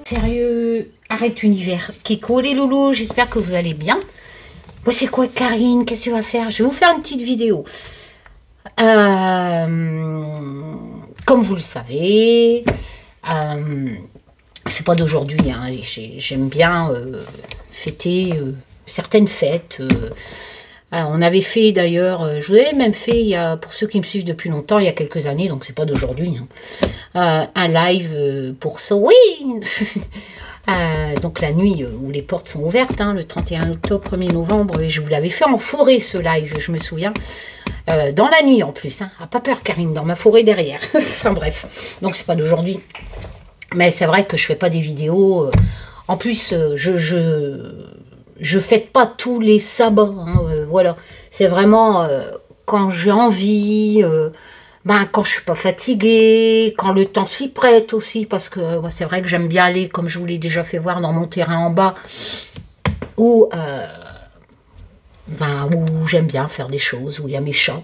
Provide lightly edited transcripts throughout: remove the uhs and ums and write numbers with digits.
Sérieux, arrête univers. Kiko, les loulous, j'espère que vous allez bien. Bon, c'est quoi Karine? Qu'est-ce que tu vas faire? Je vais vous faire une petite vidéo. Comme vous le savez, c'est pas d'aujourd'hui, hein. J'aime bien fêter certaines fêtes. On avait fait d'ailleurs, je vous avais même fait, pour ceux qui me suivent depuis longtemps, il y a quelques années, donc c'est pas d'aujourd'hui, hein, un live pour Halloween. Donc la nuit où les portes sont ouvertes, hein, le 31 octobre, 1er novembre, et je vous l'avais fait en forêt ce live, je me souviens, dans la nuit en plus, hein. Ah, pas peur Karine, dans ma forêt derrière. Enfin bref, donc c'est pas d'aujourd'hui, mais c'est vrai que je fais pas des vidéos, en plus je fête pas tous les sabbats, hein, voilà, c'est vraiment quand j'ai envie, quand je suis pas fatiguée, quand le temps s'y prête aussi, parce que c'est vrai que j'aime bien aller, comme je vous l'ai déjà fait voir, dans mon terrain en bas, où j'aime bien faire des choses, où il y a mes chats.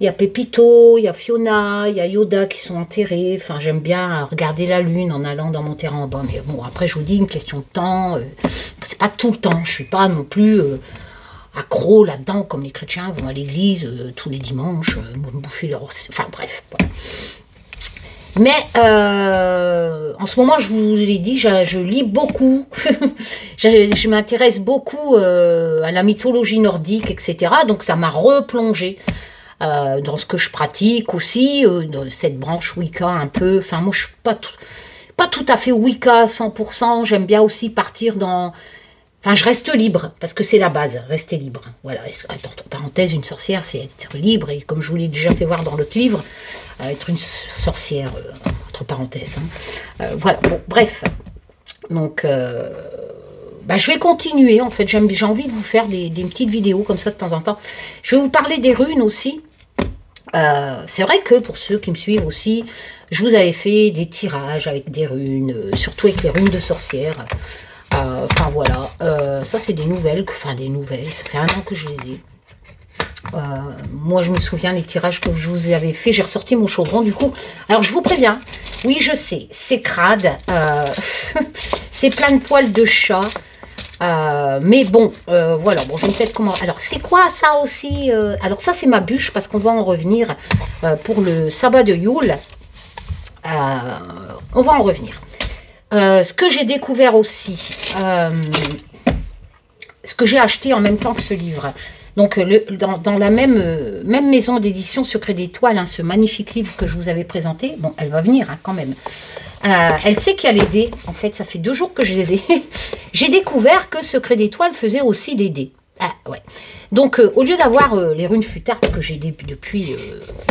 Il y a Pépito, il y a Fiona, il y a Yoda qui sont enterrés. Enfin, j'aime bien regarder la lune en allant dans mon terrain en bas. Mais bon, après, je vous dis, une question de temps. C'est pas tout le temps. Je suis pas non plus accro là-dedans, comme les chrétiens vont à l'église tous les dimanches, me bouffer leur... Enfin, bref. Voilà. Mais en ce moment, je vous l'ai dit, je lis beaucoup. Je m'intéresse beaucoup à la mythologie nordique, etc. Donc, ça m'a replongé dans ce que je pratique aussi, dans cette branche Wicca un peu. Enfin, moi, je suis pas tout à fait Wicca à 100%. J'aime bien aussi partir dans... Enfin, je reste libre, parce que c'est la base, rester libre. Voilà, entre parenthèses, une sorcière, c'est être libre. Et comme je vous l'ai déjà fait voir dans l'autre livre, être une sorcière, entre parenthèses. Hein. Voilà, bon, bref. Donc... je vais continuer, en fait, j'ai envie de vous faire des petites vidéos comme ça de temps en temps. Je vais vous parler des runes aussi. C'est vrai que pour ceux qui me suivent aussi, je vous avais fait des tirages avec des runes, surtout avec les runes de sorcières. Enfin voilà, ça c'est des nouvelles, ça fait 1 an que je les ai. Moi je me souviens les tirages que je vous avais fait, j'ai ressorti mon chaudron du coup. Alors je vous préviens, oui je sais, c'est crade, c'est plein de poils de chat. Mais bon, voilà, bon, je vais peut-être comment... Alors, c'est quoi ça aussi alors, ça, c'est ma bûche, parce qu'on va en revenir pour le sabbat de Yule. On va en revenir. Ce que j'ai découvert aussi, ce que j'ai acheté en même temps que ce livre. Donc, dans la même maison d'édition Secret d'Étoile, hein, ce magnifique livre que je vous avais présenté, bon, elle va venir, hein, quand même. Elle sait qu'il y a les dés. En fait, ça fait 2 jours que je les ai. J'ai découvert que Secret d'Étoile faisait aussi des dés. Ah, ouais. Donc, au lieu d'avoir les runes futardes que j'ai depuis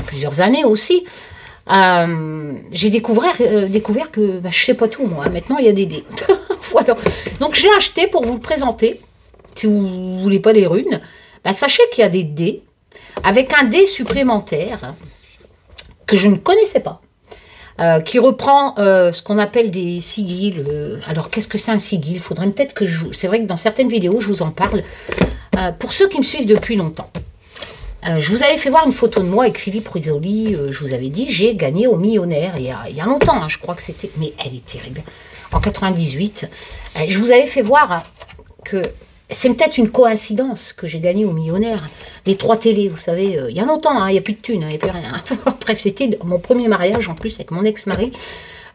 plusieurs années aussi, j'ai découvert que je sais pas tout, moi. Maintenant, il y a des dés. Voilà. Donc, j'ai acheté pour vous le présenter. Si vous ne voulez pas les runes, sachez qu'il y a des dés avec un dé supplémentaire que je ne connaissais pas. Qui reprend ce qu'on appelle des sigils. Alors, qu'est-ce que c'est un sigil? Il faudrait peut-être que c'est vrai que dans certaines vidéos, je vous en parle. Pour ceux qui me suivent depuis longtemps. Je vous avais fait voir une photo de moi avec Philippe Risoli. Je vous avais dit, j'ai gagné au millionnaire il y a longtemps. Hein, je crois que c'était... Mais elle est terrible. En 98. Je vous avais fait voir que... C'est peut-être une coïncidence que j'ai gagné au millionnaire. Les 3 télés, vous savez, il y a longtemps, hein, il n'y a plus de thunes, il n'y a plus rien. Bref, c'était mon premier mariage en plus avec mon ex-mari,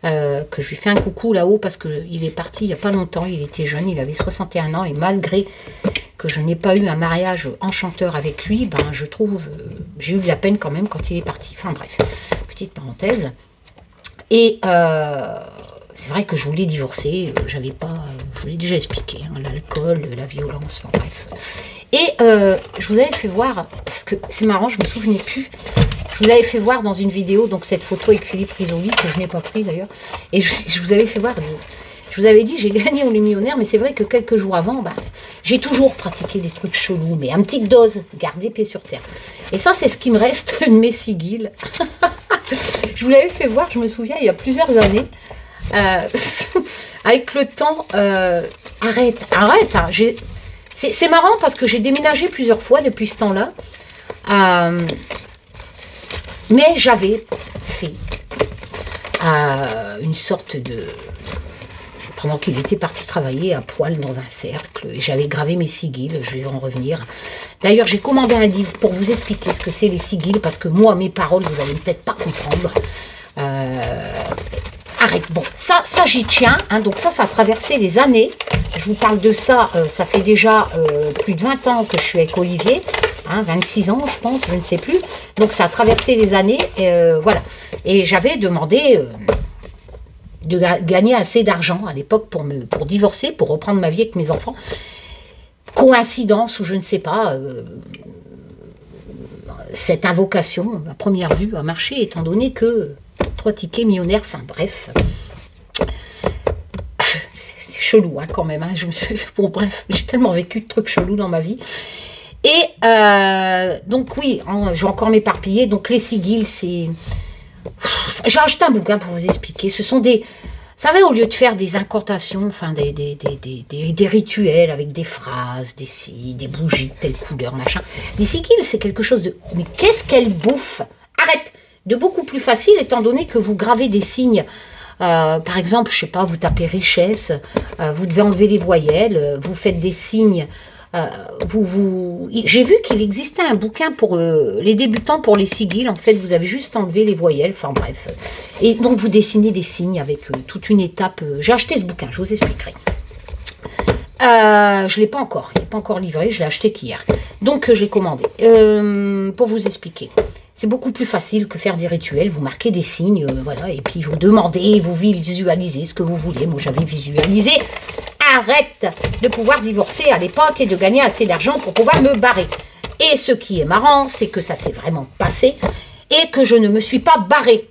que je lui fais un coucou là-haut parce qu'il est parti il n'y a pas longtemps, il était jeune, il avait 61 ans et malgré que je n'ai pas eu un mariage enchanteur avec lui, je trouve, j'ai eu de la peine quand même quand il est parti. Enfin bref, petite parenthèse. Et... c'est vrai que je voulais divorcer, j'avais pas, je vous l'ai déjà expliqué, hein, l'alcool, la violence, enfin bref. Et je vous avais fait voir, parce que c'est marrant, je me souvenais plus, je vous avais fait voir dans une vidéo, donc cette photo avec Philippe Risoli, que je n'ai pas pris d'ailleurs, et je vous avais fait voir, je vous avais dit, j'ai gagné au millionnaire, mais c'est vrai que quelques jours avant, j'ai toujours pratiqué des trucs chelous, mais une petite dose, garder pied sur terre. Et ça, c'est ce qui me reste de mes sigils. Je vous l'avais fait voir, je me souviens, il y a plusieurs années, avec le temps, arrête, hein, c'est marrant parce que j'ai déménagé plusieurs fois depuis ce temps-là, mais j'avais fait une sorte de pendant qu'il était parti travailler à poil dans un cercle. Et j'avais gravé mes sigils, je vais en revenir. D'ailleurs, j'ai commandé un livre pour vous expliquer ce que c'est les sigils, parce que moi, mes paroles, vous allez peut-être pas comprendre. Arrête, bon, ça j'y tiens, hein, donc ça a traversé les années. Je vous parle de ça, ça fait déjà plus de 20 ans que je suis avec Olivier, hein, 26 ans je pense, je ne sais plus. Donc ça a traversé les années, voilà. Et j'avais demandé de gagner assez d'argent à l'époque pour divorcer, pour reprendre ma vie avec mes enfants. Coïncidence ou je ne sais pas, cette invocation, à première vue, a marché, étant donné que 3 tickets millionnaires, enfin bref. C'est chelou hein, quand même. Hein, bon bref, j'ai tellement vécu de trucs chelous dans ma vie. Et donc oui, je vais encore m'éparpiller. Donc les sigils, c'est... J'ai acheté un bouquin pour vous expliquer. Ce sont des... Vous savez, au lieu de faire des incantations, enfin des rituels avec des phrases, des bougies de telle couleur, machin. Des sigils, c'est quelque chose de... Mais qu'est-ce qu'elle bouffe? Arrête! De beaucoup plus facile, étant donné que vous gravez des signes. Par exemple, je sais pas, vous tapez richesse, vous devez enlever les voyelles, vous faites des signes. J'ai vu qu'il existait un bouquin pour les débutants, pour les sigils. En fait, vous avez juste enlevé les voyelles, enfin bref. Et donc, vous dessinez des signes avec toute une étape. J'ai acheté ce bouquin, je vous expliquerai. Je ne l'ai pas encore, il n'est pas encore livré, je l'ai acheté qu'hier. Donc, j'ai commandé. Pour vous expliquer. C'est beaucoup plus facile que faire des rituels. Vous marquez des signes, voilà, et puis vous demandez, vous visualisez ce que vous voulez. Moi, j'avais visualisé. Arrête de pouvoir divorcer à l'époque et de gagner assez d'argent pour pouvoir me barrer. Et ce qui est marrant, c'est que ça s'est vraiment passé et que je ne me suis pas barrée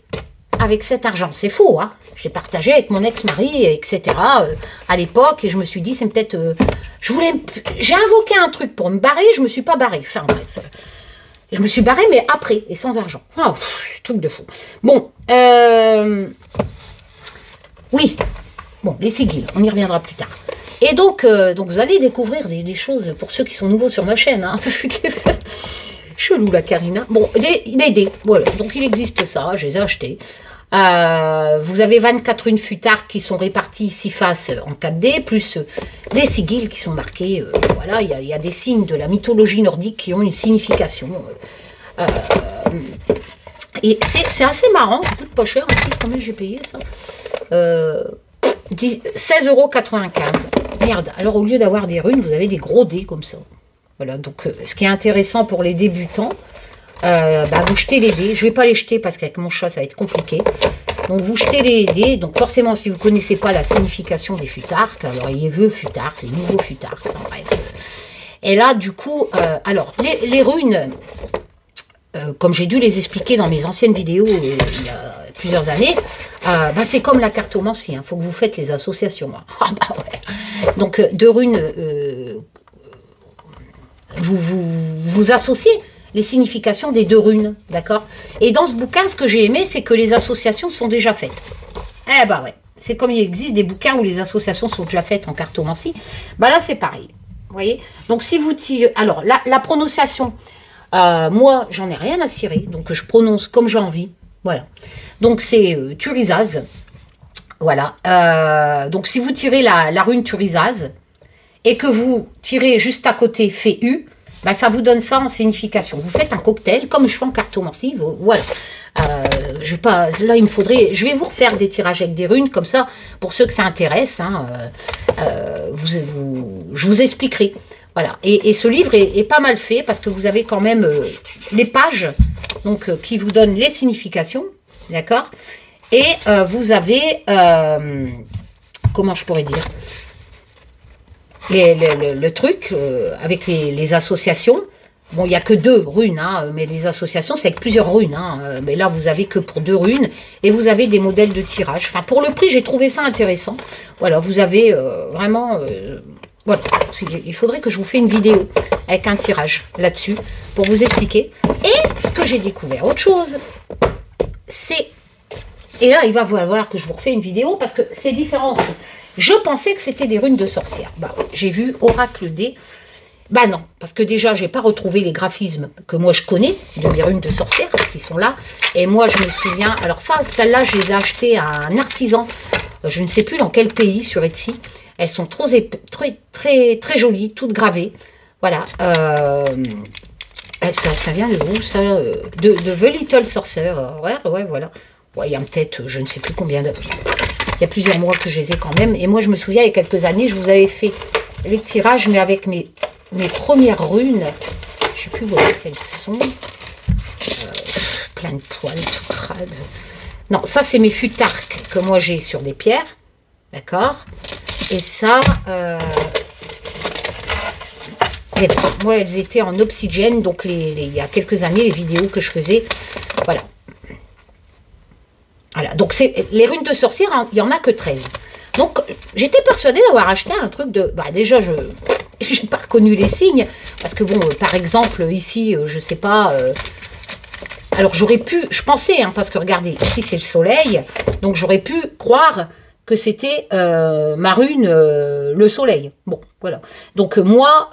avec cet argent. C'est faux, hein. J'ai partagé avec mon ex-mari, etc. À l'époque, et je me suis dit, c'est peut-être... j'ai invoqué un truc pour me barrer, je ne me suis pas barrée. Enfin, bref... Je me suis barrée, mais après, et sans argent. Ah, truc de fou. Bon, oui. Bon, les sigils, on y reviendra plus tard. Et donc vous allez découvrir des choses pour ceux qui sont nouveaux sur ma chaîne. Hein. Chelou, la Karina. Bon, des dés, voilà. Donc, il existe ça, je les ai achetés. Vous avez 24 runes futards qui sont réparties 6 faces en 4D, plus des sigils qui sont marqués. Voilà, il y a des signes de la mythologie nordique qui ont une signification. Et c'est assez marrant, ça coûte pas cher. En plus, combien j'ai payé ça 16,95 €. Merde, alors au lieu d'avoir des runes, vous avez des gros dés comme ça. Voilà, donc ce qui est intéressant pour les débutants, vous jetez les dés. Je ne vais pas les jeter parce qu'avec mon chat, ça va être compliqué. Donc, vous jetez les dés. Donc, forcément, si vous ne connaissez pas la signification des futarks, alors les vieux futarks, les nouveaux futarks, enfin, bref. Et là, du coup, alors, les runes, comme j'ai dû les expliquer dans mes anciennes vidéos il y a plusieurs années, c'est comme la cartomancie. Il faut que vous faites les associations. Hein. Ah, bah ouais. Donc, de runes, vous associez les significations des 2 runes, d'accord? Et dans ce bouquin, ce que j'ai aimé, c'est que les associations sont déjà faites. Eh bah ouais, c'est comme il existe des bouquins où les associations sont déjà faites en cartomancie. Bah là, c'est pareil, vous voyez? Donc, si vous tirez... Alors, la prononciation, moi, j'en ai rien à cirer, donc je prononce comme j'ai envie, voilà. Donc, c'est Turizaz, voilà. Donc, si vous tirez la rune Turizaz, et que vous tirez juste à côté Féu, ça vous donne ça en signification. Vous faites un cocktail, comme je fais en cartomancie, voilà. Là, il me faudrait... Je vais vous refaire des tirages avec des runes, comme ça, pour ceux que ça intéresse, hein, je vous expliquerai. Voilà. Et ce livre est pas mal fait, parce que vous avez quand même les pages donc, qui vous donnent les significations, d'accord? Et vous avez... comment je pourrais dire le truc avec les associations. Bon, il n'y a que 2 runes, hein, mais les associations, c'est avec plusieurs runes. Hein, mais là, vous avez que pour 2 runes. Et vous avez des modèles de tirage. Enfin, pour le prix, j'ai trouvé ça intéressant. Voilà, vous avez vraiment... voilà, il faudrait que je vous fasse une vidéo avec un tirage là-dessus pour vous expliquer. Et ce que j'ai découvert, autre chose, c'est... Et là, il va falloir que je vous refais une vidéo parce que c'est différent aussi. Je pensais que c'était des runes de sorcière. J'ai vu Oracle D. Non, parce que déjà, j'ai pas retrouvé les graphismes que moi je connais de mes runes de sorcière qui sont là. Et moi, je me souviens... Alors ça, celle-là, je les ai achetées à un artisan je ne sais plus dans quel pays sur Etsy. Elles sont très jolies, toutes gravées. Voilà. Ça vient de où ça? De The Little Sorcerer. Ouais, voilà. Ouais, il y a peut-être, je ne sais plus combien de... Il y a plusieurs mois que je les ai quand même. Et moi, je me souviens, il y a quelques années, je vous avais fait les tirages, mais avec mes premières runes. Je ne sais plus où elles sont. Plein de poils, tout crade. Non, ça, c'est mes futarques que moi, j'ai sur des pierres. D'accord? Et ça... moi, elles étaient en obsidienne. Donc, il y a quelques années, les vidéos que je faisais... Voilà. Voilà, donc les runes de sorcière, hein, il n'y en a que 13. Donc, j'étais persuadée d'avoir acheté un truc de... Bah, déjà, je n'ai pas reconnu les signes. Parce que, bon, par exemple, ici, je ne sais pas... alors, j'aurais pu... Je pensais, hein, parce que, regardez, ici, c'est le soleil. Donc, j'aurais pu croire que c'était ma rune, le soleil. Bon, voilà. Donc, moi,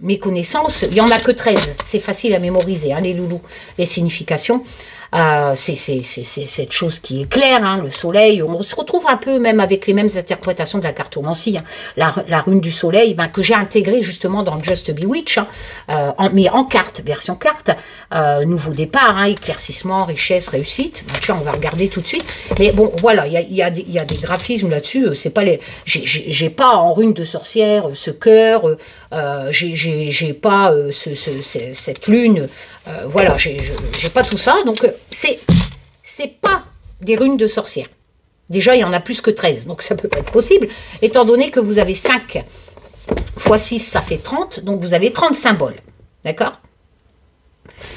mes connaissances, il n'y en a que 13. C'est facile à mémoriser, hein, les loulous, les significations. C'est cette chose qui est claire, hein, le soleil. On se retrouve un peu même avec les mêmes interprétations de la cartomancie. Hein. La rune du soleil, ben, que j'ai intégrée justement dans Just Bewitch, hein, mais en carte, version carte. Nouveau départ, hein, éclaircissement, richesse, réussite. Ben, tiens, on va regarder tout de suite. Mais bon, voilà, il y a des graphismes là-dessus. C'est pas les. J'ai pas en rune de sorcière ce cœur. J'ai pas cette lune. Voilà, j'ai pas tout ça, donc c'est pas des runes de sorcière. Déjà, il y en a plus que 13, donc ça peut pas être possible, étant donné que vous avez 5 x 6, ça fait 30, donc vous avez 30 symboles, d'accord?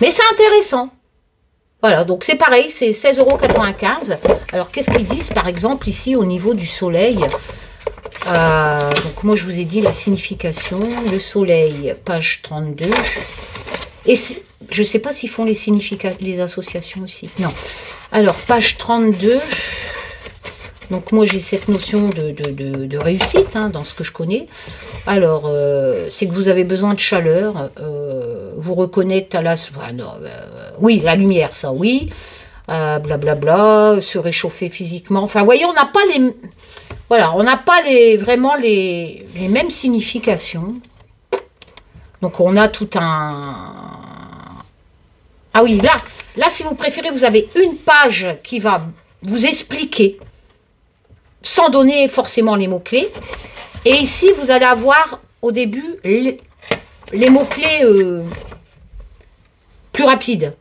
Mais c'est intéressant. Voilà, donc c'est pareil, c'est 16,95 €. Alors, qu'est-ce qu'ils disent, par exemple, ici, au niveau du soleil? Donc, moi, je vous ai dit la signification. Le soleil, page 32. Et je ne sais pas s'ils font les associations aussi. Non. Alors, page 32. Donc, moi, j'ai cette notion de réussite, hein, dans ce que je connais. Alors, c'est que vous avez besoin de chaleur. Vous reconnecte à la... oui, la lumière, ça, oui. Blablabla, se réchauffer physiquement. Enfin, vous voyez, on n'a pas les... Voilà, on n'a pas vraiment les mêmes significations. Donc, on a tout un... Ah oui, là, si vous préférez, vous avez une page qui va vous expliquer, sans donner forcément les mots-clés. Et ici, vous allez avoir, au début, les mots-clés plus rapides.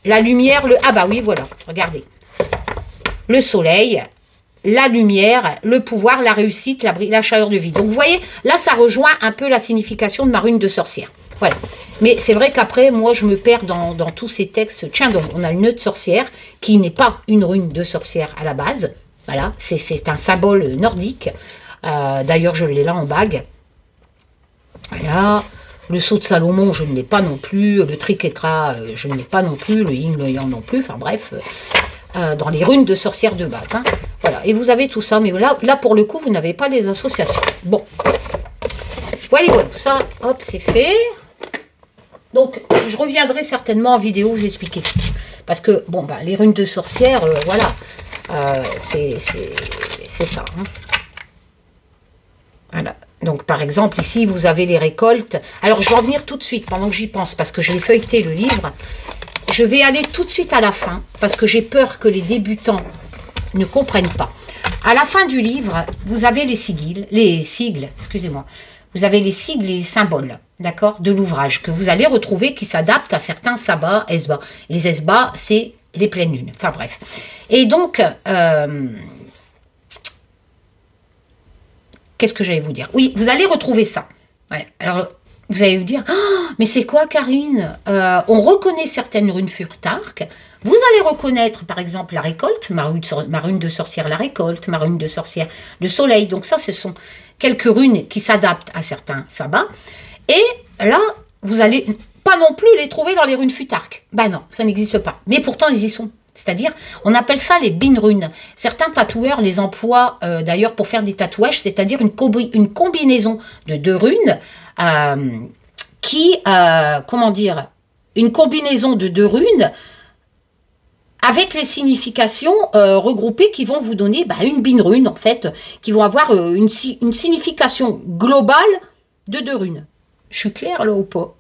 La lumière, ah bah oui, voilà, regardez. Le soleil, la lumière, le pouvoir, la réussite, la chaleur de vie. Donc, vous voyez, là, ça rejoint un peu la signification de ma rune de sorcière. Voilà. Mais c'est vrai qu'après, moi, je me perds dans tous ces textes. Tiens, donc, on a le nœud de sorcière, qui n'est pas une rune de sorcière à la base. Voilà, c'est un symbole nordique. D'ailleurs, je l'ai là en bague. Voilà. Le sceau de Salomon, je ne l'ai pas non plus. Le triquetra, je ne l'ai pas non plus. Le yin, le yang non plus. Enfin, bref... dans les runes de sorcière de base. Hein. Voilà, et vous avez tout ça, mais là pour le coup, vous n'avez pas les associations. Bon. Voilà, ça, hop, c'est fait. Donc, je reviendrai certainement en vidéo vous expliquer. Parce que, bon, bah, les runes de sorcière, voilà, c'est ça. Hein. Voilà. Donc, par exemple, ici, vous avez les récoltes. Alors, je vais en venir tout de suite, pendant que j'y pense, parce que je l'ai feuilleté, le livre. Je vais aller tout de suite à la fin, parce que j'ai peur que les débutants ne comprennent pas. À la fin du livre, vous avez les sigles, excusez-moi. Vous avez les sigles et les symboles, d'accord, de l'ouvrage, que vous allez retrouver qui s'adaptent à certains sabbats, esbats. Les esbats, c'est les pleines lunes. Enfin, bref. Et donc, qu'est-ce que j'allais vous dire? Oui, vous allez retrouver ça. Voilà. Alors, vous allez vous dire, oh, mais c'est quoi, Karine? On reconnaît certaines runes futarques. Vous allez reconnaître, par exemple, la récolte, ma rune de sorcière, la récolte, ma rune de sorcière, le soleil. Donc ça, ce sont quelques runes qui s'adaptent à certains sabbats. Et là, vous allez pas non plus les trouver dans les runes futarques. Ben non, ça n'existe pas. Mais pourtant, ils y sont. C'est-à-dire, on appelle ça les bin-runes. Certains tatoueurs les emploient d'ailleurs pour faire des tatouages, c'est-à-dire une combinaison de 2 runes comment dire, une combinaison de 2 runes avec les significations regroupées qui vont vous donner une binrune, en fait, qui vont avoir une signification globale de 2 runes. Je suis claire là ou pas?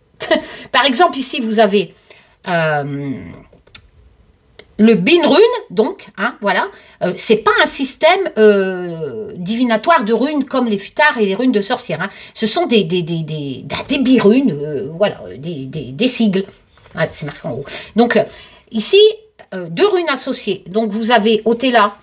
Par exemple, ici, vous avez le binrune, donc, hein, voilà. C'est pas un système divinatoire de runes comme les futards et les runes de sorcières. Hein. Ce sont des birunes, voilà, des sigles. Voilà, c'est marqué en haut. Donc, ici, 2 runes associées. Donc, vous avez Otella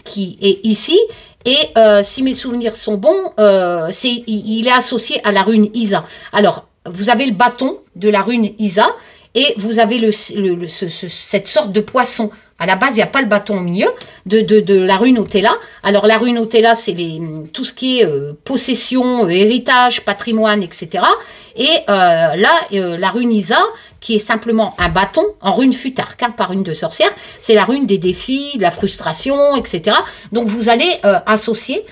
qui est ici. Et si mes souvenirs sont bons, il est associé à la rune Isa. Alors, vous avez le bâton de la rune Isa et vous avez cette sorte de poisson. À la base, il n'y a pas le bâton au milieu de la rune Otella. Alors, la rune Otella, c'est tout ce qui est possession, héritage, patrimoine, etc. Et là, la rune Isa, qui est simplement un bâton en rune futarque, hein, pas rune de sorcière, c'est la rune des défis, de la frustration, etc. Donc, vous allez associer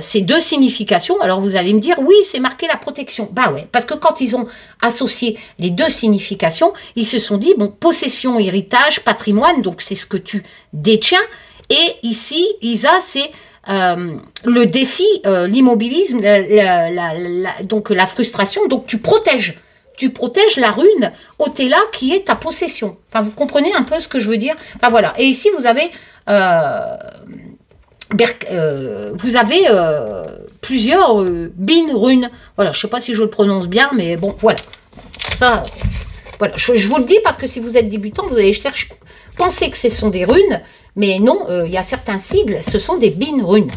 ces 2 significations. Alors, vous allez me dire, oui, c'est marqué la protection. Bah ouais, parce que quand ils ont associé les 2 significations, ils se sont dit, bon, possession, héritage, patrimoine, donc c'est ce que tu détiens. Et ici, Isa, c'est le défi, l'immobilisme, donc la frustration, donc tu protèges la rune Otella qui est ta possession. Enfin, vous comprenez un peu ce que je veux dire? Enfin, voilà. Et ici, vous avez plusieurs bin-runes. Voilà, je ne sais pas si je le prononce bien, mais bon, voilà. Ça, voilà. Je vous le dis parce que si vous êtes débutant, vous allez penser que ce sont des runes, mais non, il y a certains sigles, ce sont des bin-runes.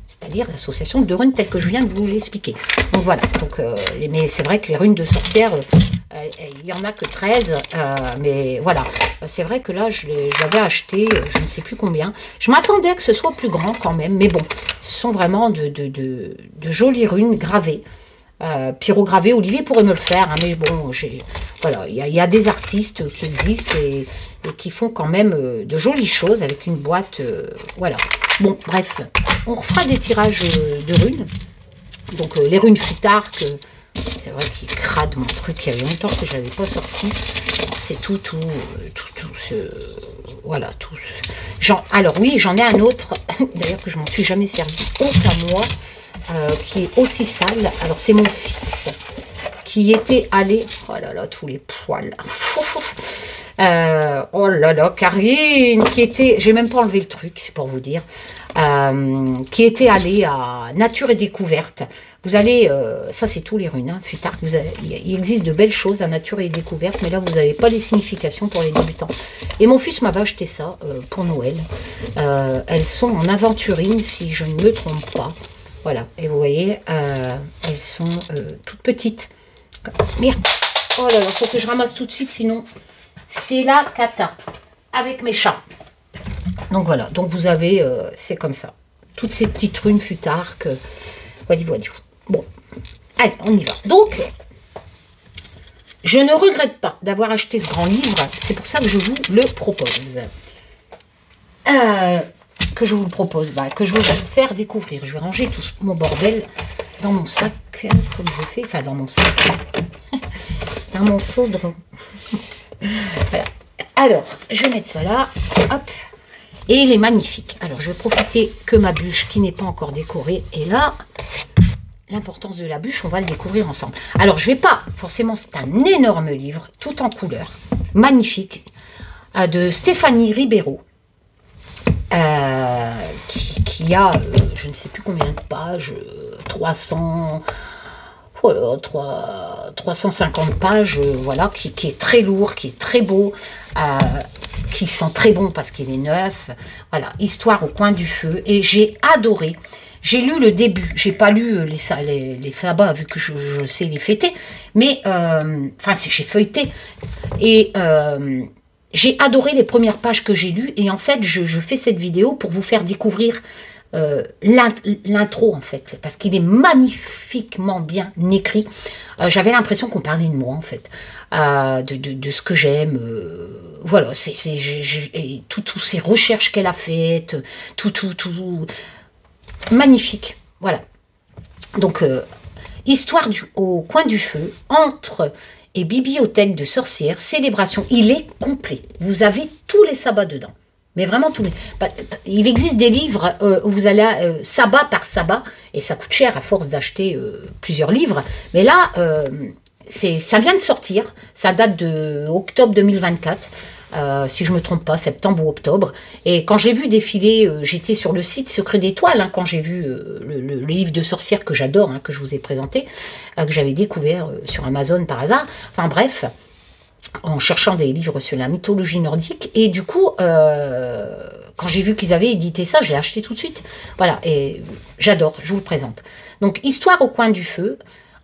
C'est-à-dire l'association de 2 runes telles que je viens de vous l'expliquer. Donc voilà, donc, mais c'est vrai que les runes de sorcière, il n'y en a que 13, mais voilà. C'est vrai que là, je l'avais acheté, je ne sais plus combien. Je m'attendais à que ce soit plus grand quand même, mais bon, ce sont vraiment de jolies runes gravées. Pyrogravées, Olivier pourrait me le faire, hein, mais bon, voilà, il y a des artistes qui existent et qui font quand même de jolies choses avec une boîte, voilà. Bon, bref, on refera des tirages de runes. Donc, les runes futarques, c'est vrai qu'ils cradent mon truc, il y avait longtemps que je n'avais pas sorti. C'est voilà, tout. Alors oui, j'en ai un autre, d'ailleurs que je m'en suis jamais servi, honte à moi, qui est aussi sale. Alors, c'est mon fils qui était allé... Oh là là, tous les poils. Oh là là, Karine, qui était... J'ai même pas enlevé le truc, c'est pour vous dire. Qui était allé à Nature et Découverte. Vous allez... ça, c'est tous les runes, hein, Futark. Il existe de belles choses à Nature et Découverte, mais là, vous n'avez pas les significations pour les débutants. Et mon fils m'avait acheté ça pour Noël. Elles sont en aventurine, si je ne me trompe pas. Voilà, et vous voyez, elles sont toutes petites. Merde. Oh là là, faut que je ramasse tout de suite, sinon c'est la cata. Avec mes chats. Donc voilà, donc vous avez, c'est comme ça. Toutes ces petites runes futarques. Voilà, voilà. Bon, allez, on y va. Donc, je ne regrette pas d'avoir acheté ce grand livre. C'est pour ça que je vous le propose. Que je vous le propose, que je vais vous faire découvrir. Je vais ranger tout mon bordel dans mon sac, comme je fais, enfin dans mon sac, dans mon chaudron. Voilà. Alors, je vais mettre ça là, hop, et il est magnifique. Alors, je vais profiter que ma bûche, qui n'est pas encore décorée, est là. L'importance de la bûche, on va le découvrir ensemble. Alors, je vais pas, forcément, c'est un énorme livre, tout en couleur, magnifique, de Stéphanie Ribeiro. Qui a, je ne sais plus combien de pages, 350 pages, voilà, qui est très lourd, qui est très beau, qui sent très bon parce qu'il est neuf, voilà, Histoire au coin du feu, et j'ai adoré. J'ai lu le début, j'ai pas lu les sabbats, vu que je sais les fêter, mais, enfin, j'ai feuilleté, et... j'ai adoré les premières pages que j'ai lues et en fait, je fais cette vidéo pour vous faire découvrir l'intro en fait, parce qu'il est magnifiquement bien écrit. J'avais l'impression qu'on parlait de moi en fait, de ce que j'aime. Voilà, toutes ces recherches qu'elle a faites, tout magnifique. Voilà. Donc, Histoire au coin du feu, entre et bibliothèque de sorcières, célébration. Il est complet. Vous avez tous les sabbats dedans. Mais vraiment tous les... Il existe des livres où vous allez sabbat par sabbat, et ça coûte cher à force d'acheter plusieurs livres. Mais là, ça vient de sortir. Ça date de octobre 2024. Si je ne me trompe pas, septembre ou octobre. Et quand j'ai vu défiler, j'étais sur le site Secret d'Étoile, hein, quand j'ai vu le livre de sorcière que j'adore, hein, que je vous ai présenté, que j'avais découvert sur Amazon par hasard. Enfin bref, en cherchant des livres sur la mythologie nordique. Et du coup, quand j'ai vu qu'ils avaient édité ça, je l'ai acheté tout de suite. Voilà, et j'adore, je vous le présente. Donc, Histoire au coin du feu,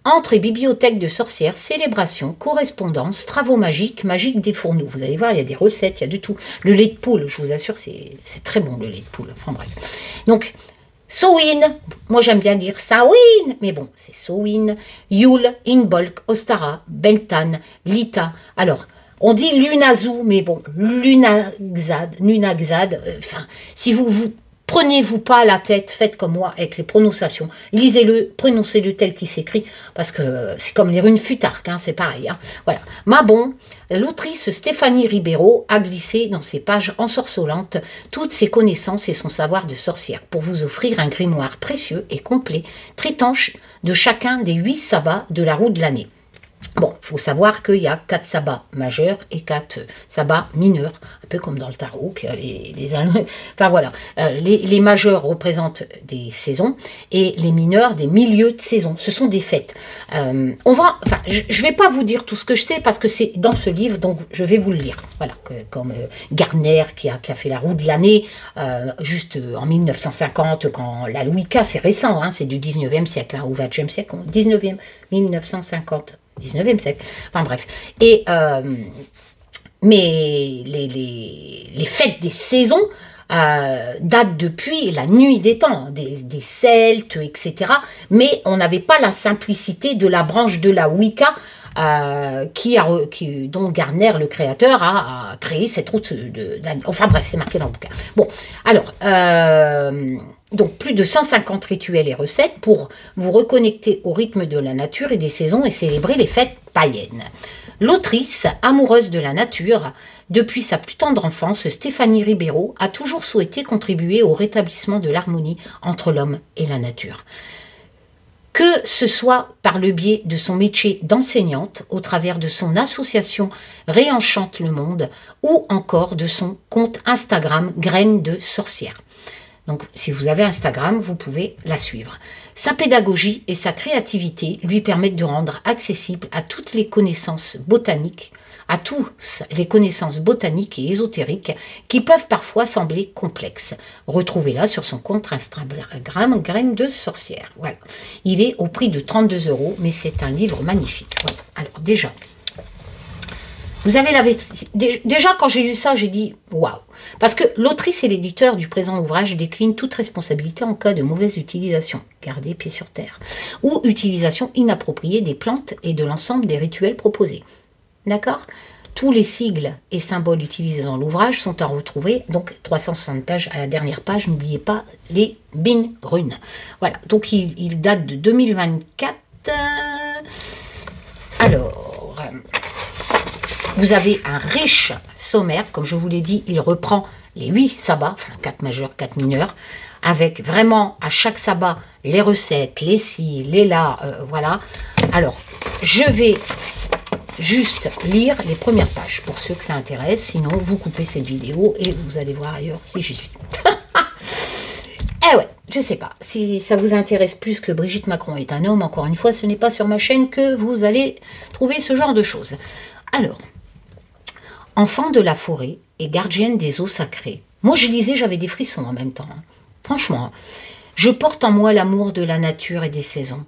entre et bibliothèque de sorcières, célébration, correspondance, travaux magiques, magique des fourneaux. Vous allez voir, il y a des recettes, il y a de tout. Le lait de poule, je vous assure, c'est très bon le lait de poule. Enfin bref. Donc, Samhain, moi j'aime bien dire Samhain, mais bon, c'est Samhain, Yule, Imbolc, Ostara, Beltane, Lita. Alors, on dit Lunazu, mais bon, Lunaxad, enfin, si vous prenez-vous pas la tête, faites comme moi avec les prononciations, lisez-le, prononcez-le tel qu'il s'écrit, parce que c'est comme les runes Futark, hein, c'est pareil. Hein. Voilà. Mais bon, l'autrice Stéphanie Ribeiro a glissé dans ses pages ensorcelantes toutes ses connaissances et son savoir de sorcière pour vous offrir un grimoire précieux et complet, traitant de chacun des 8 sabbats de la roue de l'année. Bon, il faut savoir qu'il y a 4 sabbats majeurs et 4 sabbats mineurs, un peu comme dans le tarot, enfin voilà, les majeurs représentent des saisons et les mineurs des milieux de saison. Ce sont des fêtes. Je ne vais pas vous dire tout ce que je sais parce que c'est dans ce livre, donc je vais vous le lire. Voilà, comme Gardner qui a fait la roue de l'année juste en 1950, quand la Wicca, c'est récent, hein, c'est du 19e siècle, hein, ou 20e siècle, 19e, 1950. 19e siècle, enfin bref. Et, mais les fêtes des saisons datent depuis la nuit des temps, des Celtes, etc. Mais on n'avait pas la simplicité de la branche de la Wicca dont Gardner, le créateur, a créé cette route enfin bref, c'est marqué dans le bouquin. Bon, alors... donc, plus de 150 rituels et recettes pour vous reconnecter au rythme de la nature et des saisons et célébrer les fêtes païennes. L'autrice, amoureuse de la nature, depuis sa plus tendre enfance, Stéphanie Ribeiro a toujours souhaité contribuer au rétablissement de l'harmonie entre l'homme et la nature. Que ce soit par le biais de son métier d'enseignante, au travers de son association Réenchante le Monde, ou encore de son compte Instagram Graines de Sorcière. Donc, si vous avez Instagram, vous pouvez la suivre. Sa pédagogie et sa créativité lui permettent de rendre accessible à toutes les connaissances botaniques, à tous les connaissances botaniques et ésotériques qui peuvent parfois sembler complexes. Retrouvez-la sur son compte Instagram Graines de Sorcière. Voilà. Il est au prix de 32 €, mais c'est un livre magnifique. Voilà. Alors, déjà... Vous avez déjà, quand j'ai lu ça, j'ai dit « Waouh !» Parce que l'autrice et l'éditeur du présent ouvrage déclinent toute responsabilité en cas de mauvaise utilisation, gardez pied sur terre, ou utilisation inappropriée des plantes et de l'ensemble des rituels proposés. D'accord ? Tous les sigles et symboles utilisés dans l'ouvrage sont à retrouver, donc 360 pages à la dernière page, n'oubliez pas les bines runes. Voilà, donc il date de 2024. Alors... Vous avez un riche sommaire, comme je vous l'ai dit, il reprend les 8 sabbats, enfin 4 majeurs, 4 mineurs, avec vraiment à chaque sabbat les recettes, les ci, les là, voilà. Alors, je vais juste lire les premières pages pour ceux que ça intéresse, sinon vous coupez cette vidéo et vous allez voir ailleurs si j'y suis. Eh ouais, je sais pas, si ça vous intéresse plus que Brigitte Macron est un homme, encore une fois, ce n'est pas sur ma chaîne que vous allez trouver ce genre de choses. Alors... Enfant de la forêt et gardienne des eaux sacrées. Moi, je lisais, j'avais des frissons en même temps. Hein. Franchement, je porte en moi l'amour de la nature et des saisons.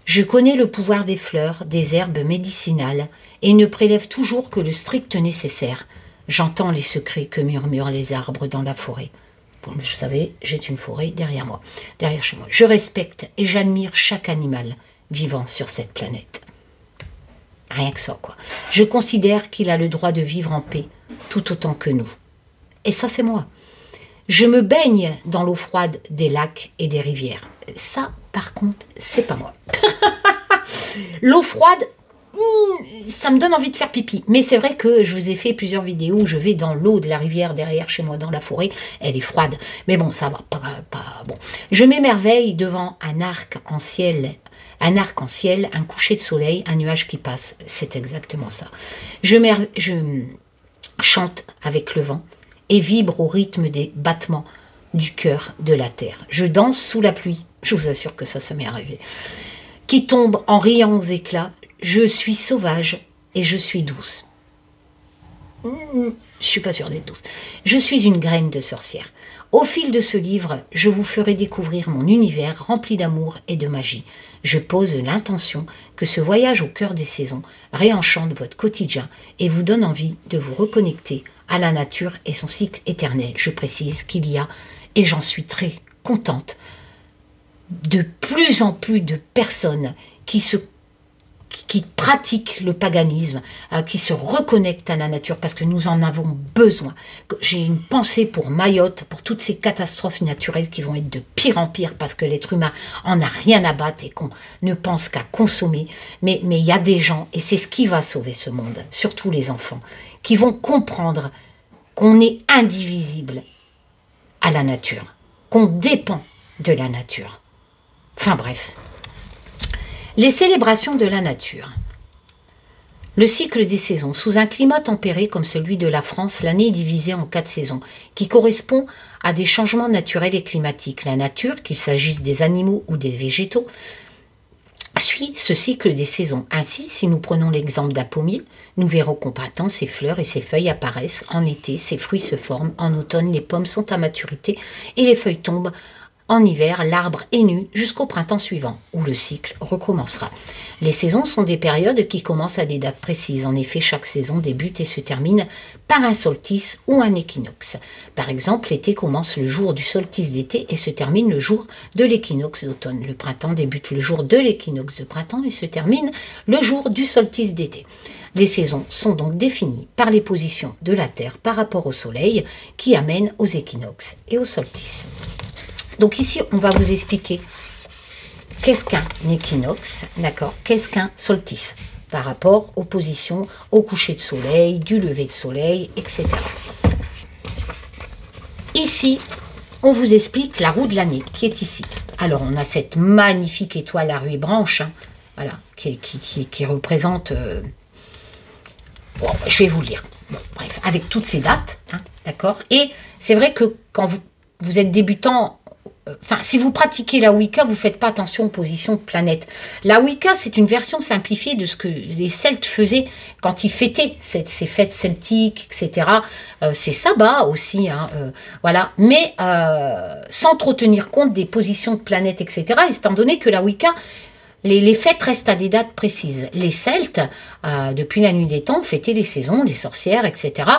Je connais le pouvoir des fleurs, des herbes médicinales et ne prélève toujours que le strict nécessaire. J'entends les secrets que murmurent les arbres dans la forêt. Bon, vous savez, j'ai une forêt derrière moi, derrière chez moi. Je respecte et j'admire chaque animal vivant sur cette planète. Rien que ça, quoi. Je considère qu'il a le droit de vivre en paix, tout autant que nous. Et ça, c'est moi. Je me baigne dans l'eau froide des lacs et des rivières. Ça, par contre, c'est pas moi. L'eau froide, ça me donne envie de faire pipi. Mais c'est vrai que je vous ai fait plusieurs vidéos où je vais dans l'eau de la rivière derrière chez moi dans la forêt. Elle est froide. Mais bon, ça va pas bon. Je m'émerveille devant un arc-en-ciel. Un arc-en-ciel, un coucher de soleil, un nuage qui passe. C'est exactement ça. Je chante avec le vent et vibre au rythme des battements du cœur de la terre. Je danse sous la pluie. Je vous assure que ça m'est arrivé. Qui tombe en riant aux éclats. Je suis sauvage et je suis douce. Je suis pas sûre d'être douce. Je suis une graine de sorcière. Au fil de ce livre, je vous ferai découvrir mon univers rempli d'amour et de magie. Je pose l'intention que ce voyage au cœur des saisons réenchante votre quotidien et vous donne envie de vous reconnecter à la nature et son cycle éternel. Je précise qu'il y a, et j'en suis très contente, de plus en plus de personnes qui pratiquent le paganisme, qui se reconnectent à la nature parce que nous en avons besoin. J'ai une pensée pour Mayotte, pour toutes ces catastrophes naturelles qui vont être de pire en pire parce que l'être humain en a rien à battre et qu'on ne pense qu'à consommer. Mais il y a des gens, et c'est ce qui va sauver ce monde, surtout les enfants, qui vont comprendre qu'on est indivisible à la nature, qu'on dépend de la nature. Enfin bref. Les célébrations de la nature. Le cycle des saisons. Sous un climat tempéré comme celui de la France, l'année est divisée en 4 saisons, qui correspondent à des changements naturels et climatiques. La nature, qu'il s'agisse des animaux ou des végétaux, suit ce cycle des saisons. Ainsi, si nous prenons l'exemple d'un pommier, nous verrons qu'au printemps, ses fleurs et ses feuilles apparaissent. En été, ses fruits se forment. En automne, les pommes sont à maturité et les feuilles tombent. En hiver, l'arbre est nu jusqu'au printemps suivant, où le cycle recommencera. Les saisons sont des périodes qui commencent à des dates précises. En effet, chaque saison débute et se termine par un solstice ou un équinoxe. Par exemple, l'été commence le jour du solstice d'été et se termine le jour de l'équinoxe d'automne. Le printemps débute le jour de l'équinoxe de printemps et se termine le jour du solstice d'été. Les saisons sont donc définies par les positions de la Terre par rapport au Soleil qui amènent aux équinoxes et aux solstices. Donc ici, on va vous expliquer qu'est-ce qu'un équinoxe, d'accord, qu'est-ce qu'un solstice, par rapport aux positions, au coucher de soleil, du lever de soleil, etc. Ici, on vous explique la roue de l'année qui est ici. Alors, on a cette magnifique étoile à ruée branche, hein, voilà, qui représente... bon, je vais vous le lire. Bon, bref, avec toutes ces dates, hein, d'accord. Et c'est vrai que quand vous êtes débutant... Enfin, si vous pratiquez la Wicca, vous ne faites pas attention aux positions de planètes. La Wicca, c'est une version simplifiée de ce que les Celtes faisaient quand ils fêtaient ces fêtes celtiques, etc. C'est sabbat aussi, hein, voilà. Mais sans trop tenir compte des positions de planètes, etc. Étant donné que la Wicca... Les fêtes restent à des dates précises. Les Celtes, depuis la nuit des temps, fêtaient les saisons, les sorcières, etc.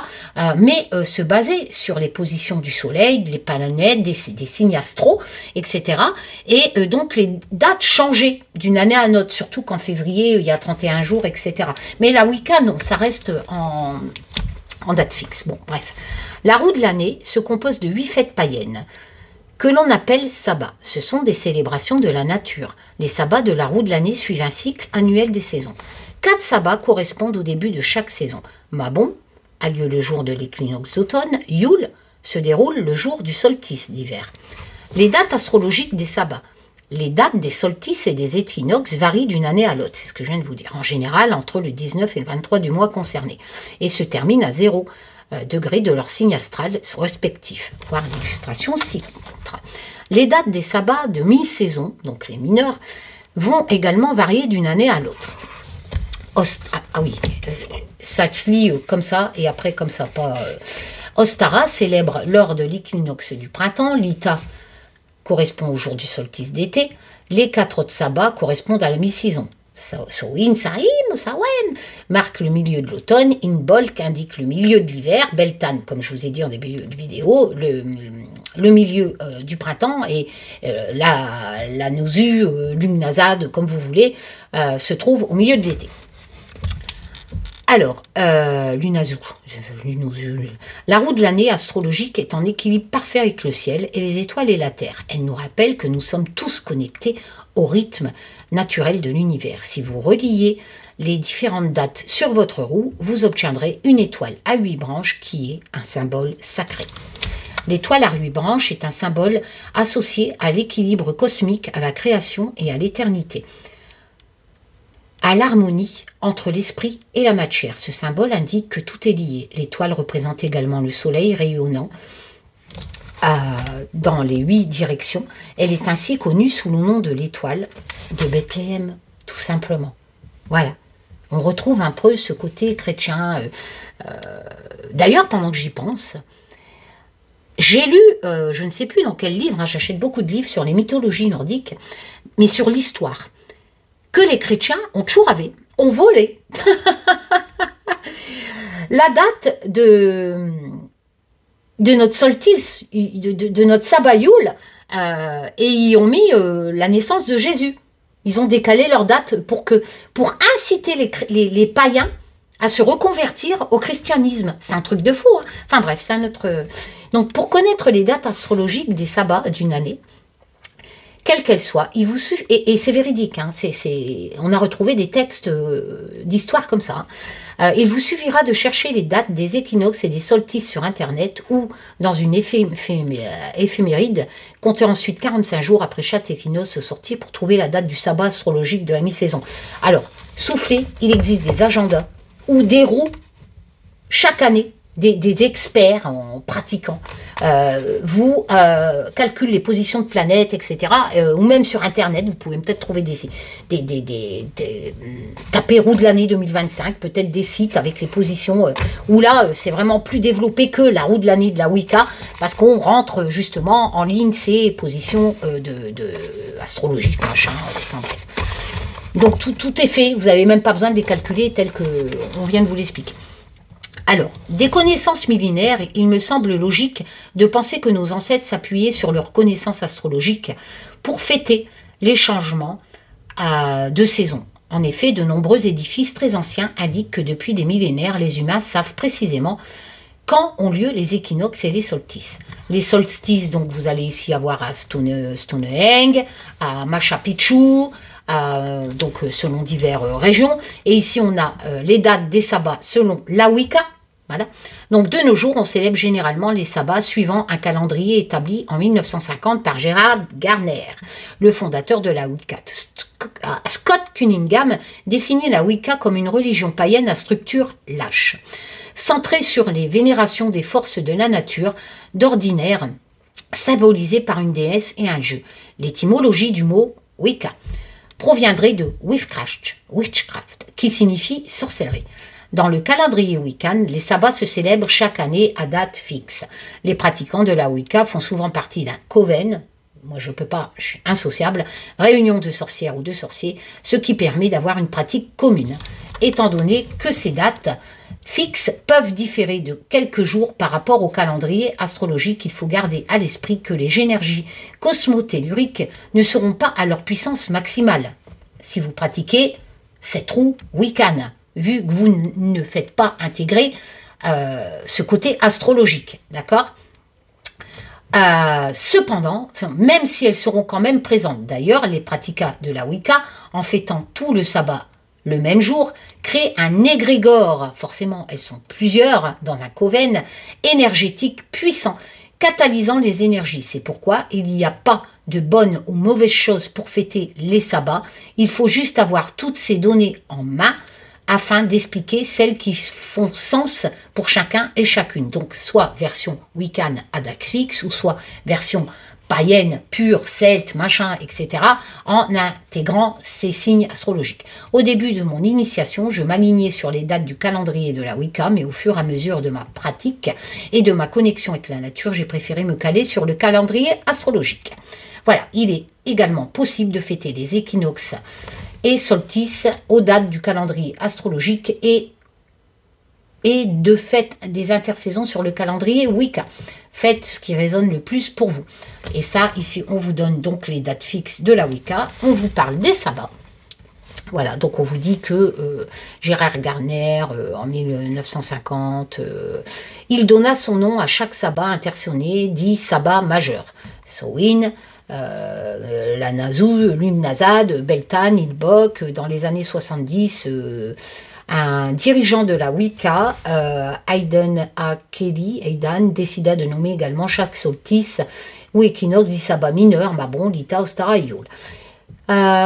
Mais se basaient sur les positions du soleil, des planètes, des signes astraux, etc. Et donc les dates changeaient d'une année à l'autre, surtout qu'en février, il y a 31 jours, etc. Mais la Wicca, non, ça reste en date fixe. Bon, bref. La roue de l'année se compose de 8 fêtes païennes, que l'on appelle sabbats. Ce sont des célébrations de la nature. Les sabbats de la roue de l'année suivent un cycle annuel des saisons. 4 sabbats correspondent au début de chaque saison. Mabon a lieu le jour de l'équinoxe d'automne. Yule se déroule le jour du solstice d'hiver. Les dates astrologiques des sabbats. Les dates des solstices et des équinoxes varient d'une année à l'autre, c'est ce que je viens de vous dire. En général, entre le 19 et le 23 du mois concerné. Et se terminent à 0 degré de leur signe astral respectif, voire l'illustration ci-contre. Les dates des sabbats de mi-saison, donc les mineurs, vont également varier d'une année à l'autre. Oui, ça se lit comme ça, et après comme ça, pas... Ostara célèbre lors de l'équinoxe du printemps, l'Ita correspond au jour du solstice d'été, les 4 autres sabbats correspondent à la mi-saison. Soin, Saïm, Sawen marque le milieu de l'automne, Inbolk indique le milieu de l'hiver, Beltane, comme je vous ai dit en début de vidéo, le milieu du printemps, et la Nozu, Lugnazad, comme vous voulez, se trouve au milieu de l'été. Alors, Lunazu, la roue de l'année astrologique est en équilibre parfait avec le ciel et les étoiles et la Terre. Elle nous rappelle que nous sommes tous connectés au rythme naturel de l'univers. Si vous reliez les différentes dates sur votre roue, vous obtiendrez une étoile à 8 branches qui est un symbole sacré. L'étoile à 8 branches est un symbole associé à l'équilibre cosmique, à la création et à l'éternité, à l'harmonie entre l'esprit et la matière. Ce symbole indique que tout est lié. L'étoile représente également le soleil rayonnant dans les 8 directions. Elle est ainsi connue sous le nom de l'étoile de Bethléem, tout simplement. Voilà. On retrouve un peu ce côté chrétien. D'ailleurs, pendant que j'y pense, j'ai lu, je ne sais plus dans quel livre, hein, j'achète beaucoup de livres sur les mythologies nordiques, mais sur l'histoire, que les chrétiens ont chouravé, ont volé la date de notre solstice, de notre sabbat Yule, et y ont mis la naissance de Jésus. Ils ont décalé leur date pour inciter les païens à se reconvertir au christianisme. C'est un truc de fou. Hein. Enfin bref, c'est un autre... Donc pour connaître les dates astrologiques des sabbats d'une année, quelle qu'elle soit, il vous suffit, et c'est véridique, hein, on a retrouvé des textes d'histoire comme ça, hein. Il vous suffira de chercher les dates des équinoxes et des solstices sur Internet ou dans une éphéméride, comptez ensuite 45 jours après chaque équinoxe sorti pour trouver la date du sabbat astrologique de la mi-saison. Alors, soufflez, il existe des agendas ou des roues chaque année. Des experts en pratiquant vous calculez les positions de planètes, etc. Ou même sur Internet, vous pouvez peut-être trouver tapez roue de l'année 2025, peut-être des sites avec les positions où là, c'est vraiment plus développé que la roue de l'année de la Wicca, parce qu'on rentre justement en ligne ces positions astrologiques, machin, enfin bref. Donc tout est fait, vous n'avez même pas besoin de les calculer tel qu'on vient de vous l'expliquer. Alors, des connaissances millénaires, il me semble logique de penser que nos ancêtres s'appuyaient sur leurs connaissances astrologiques pour fêter les changements de saison. En effet, de nombreux édifices très anciens indiquent que depuis des millénaires, les humains savent précisément quand ont lieu les équinoxes et les solstices. Les solstices, donc vous allez ici avoir à Stonehenge, à Machu Picchu, donc selon diverses régions, et ici on a les dates des sabbats selon la Wicca. Voilà. Donc de nos jours, on célèbre généralement les sabbats suivant un calendrier établi en 1950 par Gerard Garner, le fondateur de la Wicca. Scott Cunningham définit la Wicca comme une religion païenne à structure lâche, centrée sur les vénérations des forces de la nature, d'ordinaire symbolisée par une déesse et un dieu. L'étymologie du mot Wicca proviendrait de witchcraft, qui signifie sorcellerie. Dans le calendrier wiccan, les sabbats se célèbrent chaque année à date fixe. Les pratiquants de la Wicca font souvent partie d'un coven, moi je peux pas, je suis insociable, réunion de sorcières ou de sorciers, ce qui permet d'avoir une pratique commune, étant donné que ces dates fixes peuvent différer de quelques jours par rapport au calendrier astrologique. Il faut garder à l'esprit que les énergies cosmotelluriques ne seront pas à leur puissance maximale si vous pratiquez cette roue wiccane, vu que vous ne faites pas intégrer ce côté astrologique, d'accord ? Cependant, même si elles seront quand même présentes, d'ailleurs, les pratiquants de la Wicca, en fêtant tout le sabbat le même jour, créent un égrégore, forcément elles sont plusieurs dans un coven énergétique puissant, catalysant les énergies. C'est pourquoi il n'y a pas de bonnes ou mauvaises choses pour fêter les sabbats, il faut juste avoir toutes ces données en main, afin d'expliquer celles qui font sens pour chacun et chacune. Donc, soit version wiccan à date fixe, ou soit version païenne, pure, celte, machin, etc., en intégrant ces signes astrologiques. Au début de mon initiation, je m'alignais sur les dates du calendrier de la Wicca, mais au fur et à mesure de ma pratique et de ma connexion avec la nature, j'ai préféré me caler sur le calendrier astrologique. Voilà, il est également possible de fêter les équinoxes et solstice aux dates du calendrier astrologique et de fait des intersaisons sur le calendrier Wicca. Faites ce qui résonne le plus pour vous. Et ça, ici, on vous donne donc les dates fixes de la Wicca. On vous parle des sabbats. Voilà, donc on vous dit que Gérard Garner, en 1950, il donna son nom à chaque sabbat intersonné, dit sabbat majeur. Samhain, la Nazou, Lune Nazad, Beltane, Ilbok. Dans les années 70, un dirigeant de la Wicca, Aidan A. Kelly, Aidan, décida de nommer également chaque solstice ou équinoxe dit sabbat mineur, Mabon, Lita, Ostara et Yule.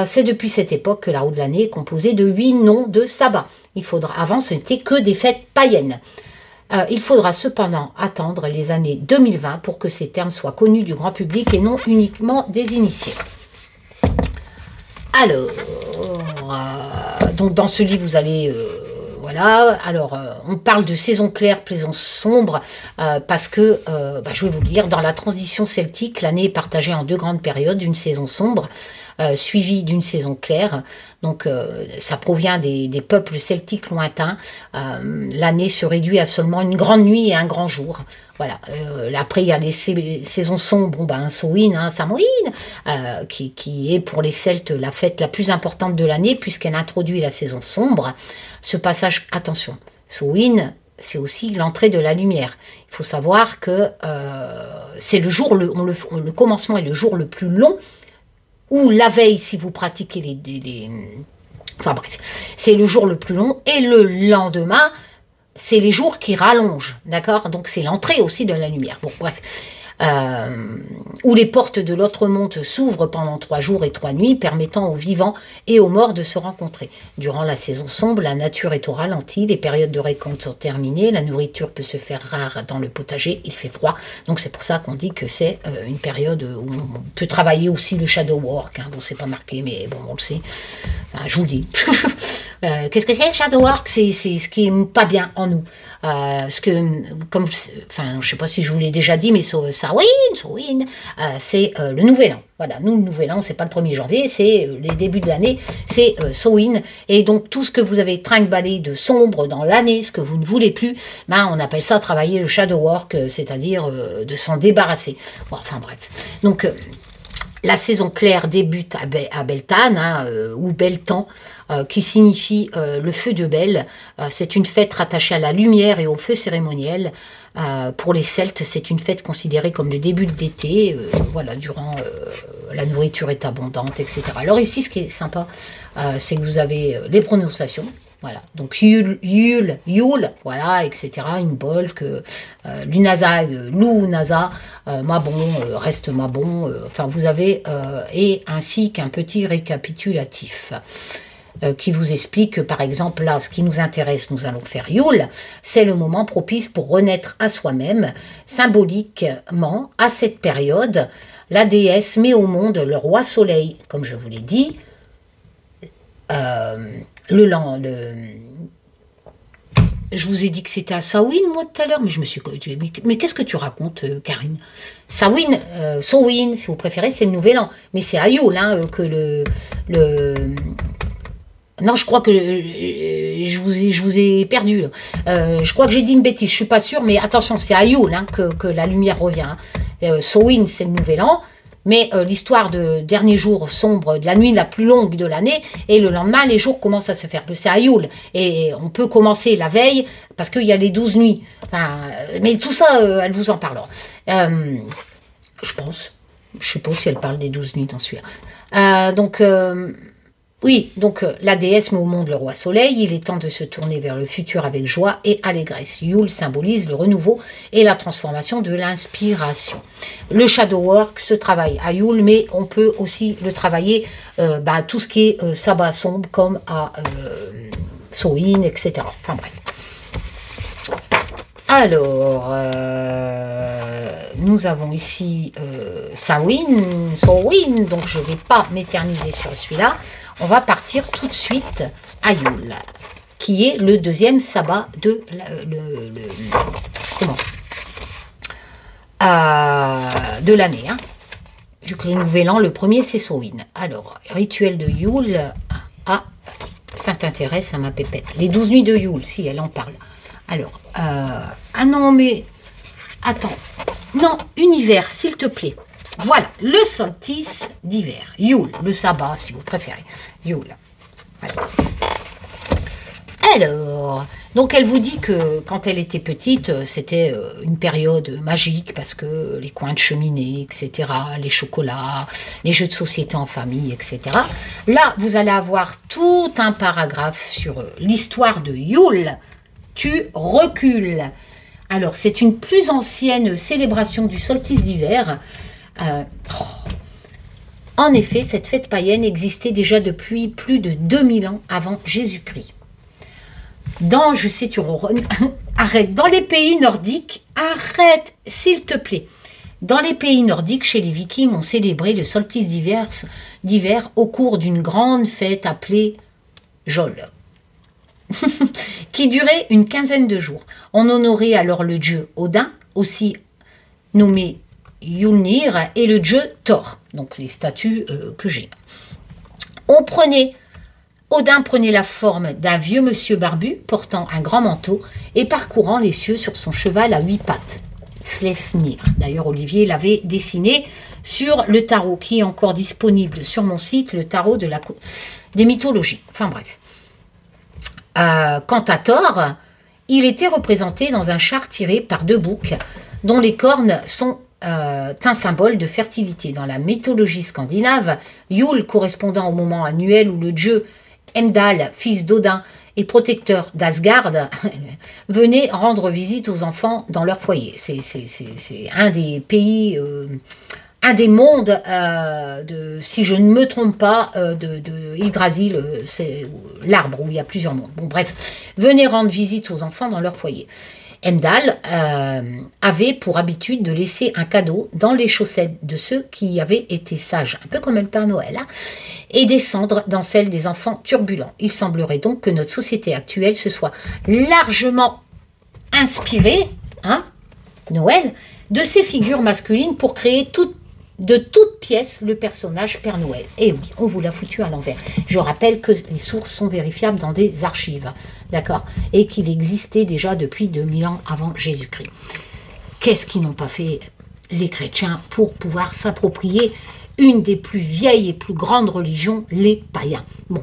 C'est depuis cette époque que la roue de l'année est composée de 8 noms de sabbats. Avant, ce n'était que des fêtes païennes. Il faudra cependant attendre les années 2020 pour que ces termes soient connus du grand public et non uniquement des initiés. Alors, donc dans ce livre, vous allez... voilà, alors on parle de saison claire, saison sombre, parce que, je vais vous le dire, dans la transition celtique, l'année est partagée en 2 grandes périodes, une saison sombre, suivie d'une saison claire. Donc ça provient des peuples celtiques lointains. L'année se réduit à seulement une grande nuit et un grand jour. Voilà. Après il y a les saisons sombres, Samhain, qui est pour les Celtes la fête la plus importante de l'année puisqu'elle introduit la saison sombre. Ce passage, attention, Samhain, c'est aussi l'entrée de la lumière. Il faut savoir que c'est le jour, le commencement est le jour le plus long, ou la veille si vous pratiquez enfin bref, c'est le jour le plus long, et le lendemain, c'est les jours qui rallongent, d'accord? Donc c'est l'entrée aussi de la lumière. Bon, bref. Où les portes de l'autre monde s'ouvrent pendant 3 jours et 3 nuits, permettant aux vivants et aux morts de se rencontrer. Durant la saison sombre, la nature est au ralenti, les périodes de récolte sont terminées, la nourriture peut se faire rare dans le potager, il fait froid, donc c'est pour ça qu'on dit que c'est une période où on peut travailler aussi le shadow work, bon c'est pas marqué, mais bon on le sait, enfin, je vous le dis. Qu'est-ce que c'est le shadow work? C'est ce qui est pas bien en nous. Je sais pas si je vous l'ai déjà dit, mais Samhain, c'est le nouvel an. Voilà, nous, le nouvel an, c'est pas le 1er janvier, c'est les débuts de l'année, c'est Samhain. Et donc, tout ce que vous avez trinque-ballé de sombre dans l'année, ce que vous ne voulez plus, on appelle ça travailler le shadow work, c'est-à-dire de s'en débarrasser. Bon, enfin, bref. Donc, la saison claire débute à Beltane, ou Beltan, qui signifie le feu de Bel. C'est une fête rattachée à la lumière et au feu cérémoniel. Pour les Celtes, c'est une fête considérée comme le début de l'été. Voilà, durant la nourriture est abondante, etc. Alors ici, ce qui est sympa, c'est que vous avez les prononciations. Voilà, donc Yule, voilà, etc. Imbolc, Lunazag, Lunaza, Mabon, reste Mabon. Enfin, vous avez, et ainsi qu'un petit récapitulatif qui vous explique que, par exemple, là, ce qui nous intéresse, nous allons faire Yule, c'est le moment propice pour renaître à soi-même. Symboliquement, à cette période, la déesse met au monde le roi soleil, comme je vous l'ai dit, je vous ai dit que c'était à Samhain, moi, tout à l'heure, mais je me suis... Mais qu'est-ce que tu racontes, Karine? Samhain, si vous préférez, c'est le nouvel an. Mais c'est à Yule, que Non, je crois que je vous ai perdu. Je crois que j'ai dit une bêtise, je suis pas sûre, mais attention, c'est à Yule que la lumière revient. Samhain, c'est le nouvel an. Mais l'histoire de dernier jour sombre, de la nuit la plus longue de l'année, et le lendemain, les jours commencent à se faire. C'est à Yule. Et on peut commencer la veille, parce qu'il y a les 12 nuits. Enfin, mais tout ça, elle vous en parlera. Je pense. Je sais pas si elle parle des 12 nuits dans celui-là. Oui, donc la déesse met au monde le roi soleil, il est temps de se tourner vers le futur avec joie et allégresse. Yule symbolise le renouveau et la transformation de l'inspiration. Le shadow work se travaille à Yule, mais on peut aussi le travailler tout ce qui est sabbat sombre, comme à Samhain, etc. Enfin bref. Alors, nous avons ici Samhain, donc je ne vais pas m'éterniser sur celui-là. On va partir tout de suite à Yule, qui est le 2e sabbat de de l'année. Vu que le nouvel an, le premier, c'est Samhain. Alors, rituel de Yule. Ça t'intéresse à ma pépette. Les 12 nuits de Yule, si elle en parle. Alors, non, mais... Attends. Non, univers, s'il te plaît. Voilà, le solstice d'hiver. Yule, le sabbat, si vous préférez. Yule. Voilà. Alors, donc elle vous dit que quand elle était petite, c'était une période magique parce que les coins de cheminée, etc., les chocolats, les jeux de société en famille, etc. Là, vous allez avoir tout un paragraphe sur l'histoire de Yule. Tu recules. Alors, c'est une plus ancienne célébration du solstice d'hiver. En effet, cette fête païenne existait déjà depuis plus de 2000 ans avant Jésus-Christ. Je sais, tu ronronnes, arrête, dans les pays nordiques, arrête, s'il te plaît. Dans les pays nordiques, chez les Vikings, on célébrait le solstice d'hiver au cours d'une grande fête appelée Jol, qui durait une quinzaine de jours. On honorait alors le dieu Odin, aussi nommé Yulnir, et le dieu Thor, donc les statues que j'ai. Odin prenait la forme d'un vieux monsieur barbu portant un grand manteau et parcourant les cieux sur son cheval à 8 pattes, Sleipnir. D'ailleurs, Olivier l'avait dessiné sur le tarot qui est encore disponible sur mon site, le tarot des mythologies. Enfin bref. Quant à Thor, il était représenté dans un char tiré par 2 boucs dont les cornes sont un symbole de fertilité. Dans la mythologie scandinave, Yule correspondant au moment annuel où le dieu Heimdall, fils d'Odin et protecteur d'Asgard, venait rendre visite aux enfants dans leur foyer. C'est un des pays, un des mondes, si je ne me trompe pas, de Yggdrasil, c'est l'arbre où il y a plusieurs mondes. Bon bref, venez rendre visite aux enfants dans leur foyer. Heimdall avait pour habitude de laisser un cadeau dans les chaussettes de ceux qui avaient été sages, un peu comme le Père Noël, hein, et descendre dans celles des enfants turbulents. Il semblerait donc que notre société actuelle se soit largement inspirée, hein, Noël, de ces figures masculines pour créer de toutes pièces le personnage Père Noël. Et oui, on vous l'a foutu à l'envers. Je rappelle que les sources sont vérifiables dans des archives, d'accord, et qu'il existait déjà depuis 2000 ans avant Jésus-Christ. Qu'est-ce qu'ils n'ont pas fait les chrétiens pour pouvoir s'approprier une des plus vieilles et plus grandes religions, les païens. Bon,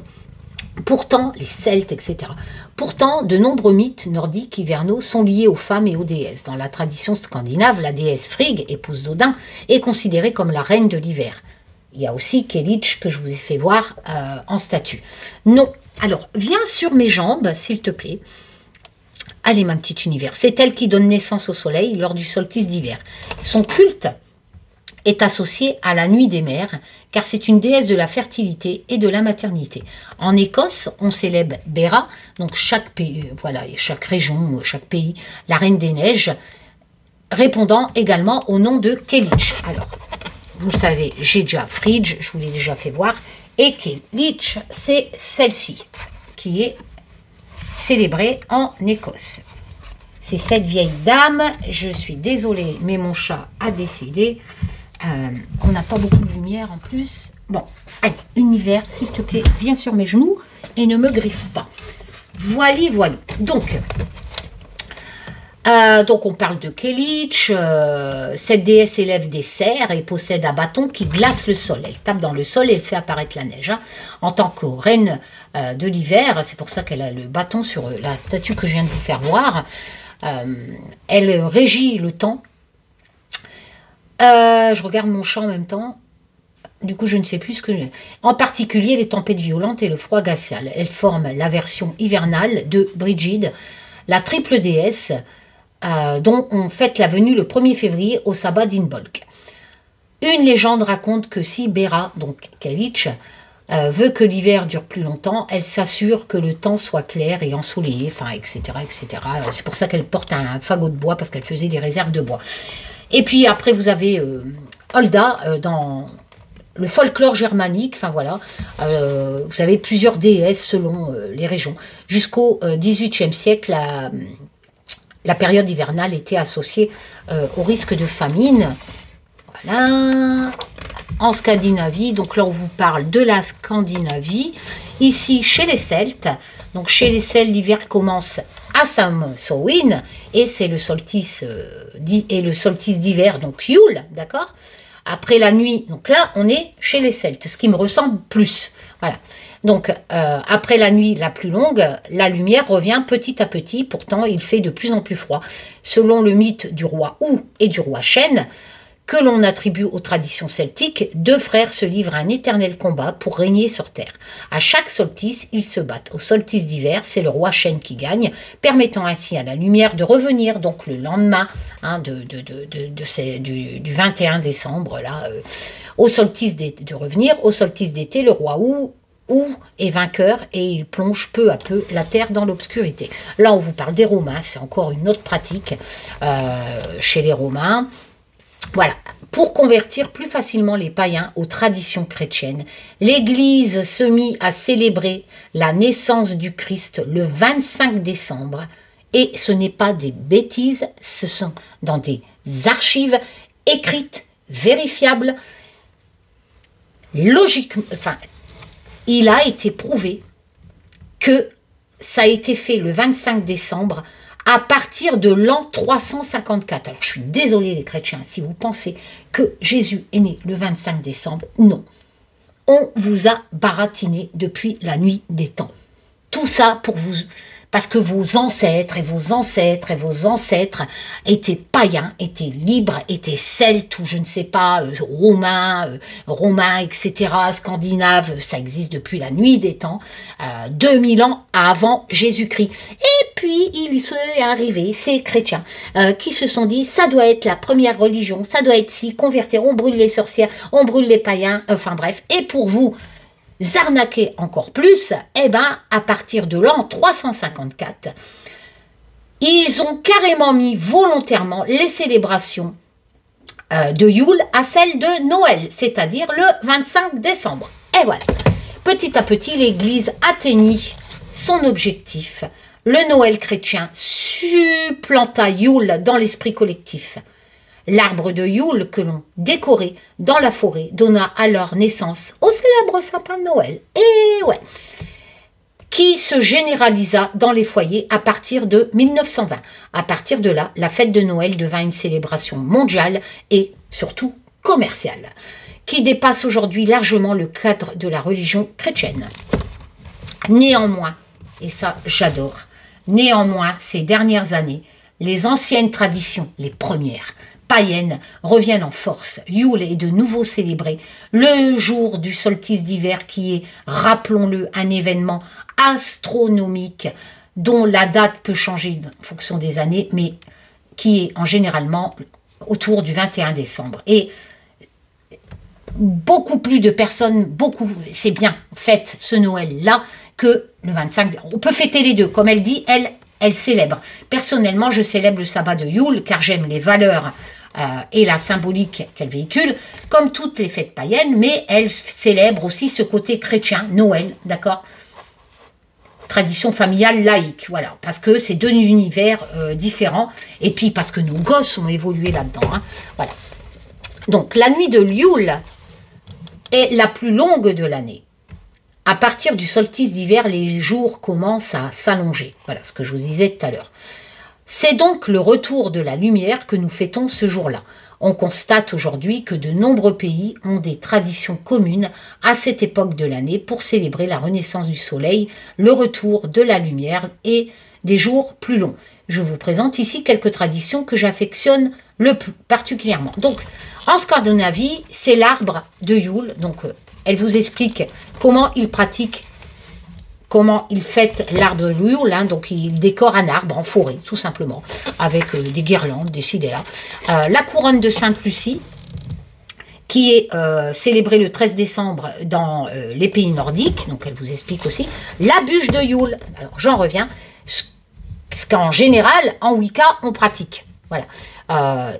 pourtant, les Celtes, etc. Pourtant, de nombreux mythes nordiques hivernaux sont liés aux femmes et aux déesses. Dans la tradition scandinave, la déesse Frigg, épouse d'Odin, est considérée comme la reine de l'hiver. Il y a aussi Kelic que je vous ai fait voir en statue. Non. Alors, viens sur mes jambes, s'il te plaît. Allez, ma petite univers. C'est elle qui donne naissance au soleil lors du solstice d'hiver. Son culte est associée à la nuit des mers, car c'est une déesse de la fertilité et de la maternité. En Écosse, on célèbre Bera, donc chaque pays, voilà, chaque région, chaque pays, la reine des neiges, répondant également au nom de Kelic. Alors, vous le savez, j'ai déjà Frigg, je vous l'ai déjà fait voir, et Kelic, c'est celle-ci, qui est célébrée en Écosse. C'est cette vieille dame, je suis désolée, mais mon chat a décédé. On n'a pas beaucoup de lumière en plus. Bon, allez, univers, s'il te plaît, viens sur mes genoux et ne me griffe pas. Voilà. Donc on parle de Kelic. Cette déesse élève des cerfs et possède un bâton qui glace le sol. Elle tape dans le sol et elle fait apparaître la neige. Hein. En tant que reine de l'hiver, c'est pour ça qu'elle a le bâton sur la statue que je viens de vous faire voir. Elle régit le temps. Je regarde mon chat en même temps. Du coup, je ne sais plus ce que... En particulier, les tempêtes violentes et le froid glacial. Elles forment la version hivernale de Brigid, la triple déesse dont on fête la venue le 1er février au sabbat d'Imbolc. Une légende raconte que si Bera, donc Kelic, veut que l'hiver dure plus longtemps, elle s'assure que le temps soit clair et ensoleillé, enfin, etc., etc. C'est pour ça qu'elle porte un fagot de bois, parce qu'elle faisait des réserves de bois. Et puis après, vous avez Holda dans le folklore germanique. Enfin voilà, vous avez plusieurs déesses selon les régions. Jusqu'au XVIIIe siècle, la période hivernale était associée au risque de famine. Voilà. En Scandinavie, donc là on vous parle de la Scandinavie. Ici, chez les Celtes, donc chez les Celtes, l'hiver commence à Samhain, et c'est le solstice d'hiver, donc Yule, d'accord. Après la nuit, donc là, on est chez les Celtes, ce qui me ressemble plus. Voilà. Donc, après la nuit la plus longue, la lumière revient petit à petit. Pourtant, il fait de plus en plus froid. Selon le mythe du roi Ou et du roi Chêne, que l'on attribue aux traditions celtiques, deux frères se livrent à un éternel combat pour régner sur Terre. À chaque solstice, ils se battent. Au solstice d'hiver, c'est le roi Chêne qui gagne, permettant ainsi à la lumière de revenir, donc le lendemain du 21 décembre, là, au solstice de revenir. Au solstice d'été, le roi Ou est vainqueur et il plonge peu à peu la terre dans l'obscurité. Là, on vous parle des Romains, c'est encore une autre pratique chez les Romains. Voilà, pour convertir plus facilement les païens aux traditions chrétiennes, l'Église se mit à célébrer la naissance du Christ le 25 décembre. Et ce n'est pas des bêtises, ce sont dans des archives écrites, vérifiables, logiquement. Enfin, il a été prouvé que ça a été fait le 25 décembre à partir de l'an 354. Alors, je suis désolée les chrétiens, si vous pensez que Jésus est né le 25 décembre, non. On vous a baratiné depuis la nuit des temps. Tout ça pour vous... Parce que vos ancêtres et vos ancêtres et vos ancêtres étaient païens, étaient libres, étaient celtes ou je ne sais pas, romains, etc., scandinaves, ça existe depuis la nuit des temps, 2000 ans avant Jésus-Christ. Et puis, il est arrivé ces chrétiens qui se sont dit, ça doit être la première religion, ça doit être si, convertir, on brûle les sorcières, on brûle les païens, enfin bref. Et pour vous arnaquer encore plus, eh ben, à partir de l'an 354, ils ont carrément mis volontairement les célébrations de Yule à celles de Noël, c'est-à-dire le 25 décembre. Et voilà, petit à petit, l'Église atteignit son objectif. Le Noël chrétien supplanta Yule dans l'esprit collectif. L'arbre de Yule que l'on décorait dans la forêt donna alors naissance au célèbre sapin de Noël. Et ouais, qui se généralisa dans les foyers à partir de 1920. À partir de là, la fête de Noël devint une célébration mondiale et surtout commerciale, qui dépasse aujourd'hui largement le cadre de la religion chrétienne. Néanmoins, et ça j'adore, néanmoins ces dernières années, les anciennes traditions, les premières, païennes, reviennent en force. Yule est de nouveau célébré le jour du solstice d'hiver qui est, rappelons-le, un événement astronomique dont la date peut changer en fonction des années, mais qui est en généralement autour du 21 décembre. Et beaucoup plus de personnes, c'est bien, fêtent ce Noël-là que le 25. On peut fêter les deux, comme elle dit, elle célèbre. Personnellement, je célèbre le sabbat de Yule car j'aime les valeurs et la symbolique qu'elle véhicule, comme toutes les fêtes païennes, mais elle célèbre aussi ce côté chrétien, Noël, d'accord? Tradition familiale laïque, voilà, parce que c'est deux univers différents, et puis parce que nos gosses ont évolué là-dedans, hein, voilà. Donc, la nuit de Yule est la plus longue de l'année. À partir du solstice d'hiver, les jours commencent à s'allonger. Voilà ce que je vous disais tout à l'heure. C'est donc le retour de la lumière que nous fêtons ce jour-là. On constate aujourd'hui que de nombreux pays ont des traditions communes à cette époque de l'année pour célébrer la renaissance du soleil, le retour de la lumière et des jours plus longs. Je vous présente ici quelques traditions que j'affectionne le plus particulièrement. Donc, en Scandinavie, c'est l'arbre de Yule. Donc, elle vous explique comment ils pratiquent, comment ils fêtent l'arbre de Yule. Hein, donc, ils décorent un arbre en forêt, tout simplement, avec des guirlandes, des ci, des là. La couronne de Sainte-Lucie, qui est célébrée le 13 décembre dans les pays nordiques. Donc, elle vous explique aussi. La bûche de Yule. Alors, j'en reviens. Ce qu'en général, en Wicca, on pratique. Voilà.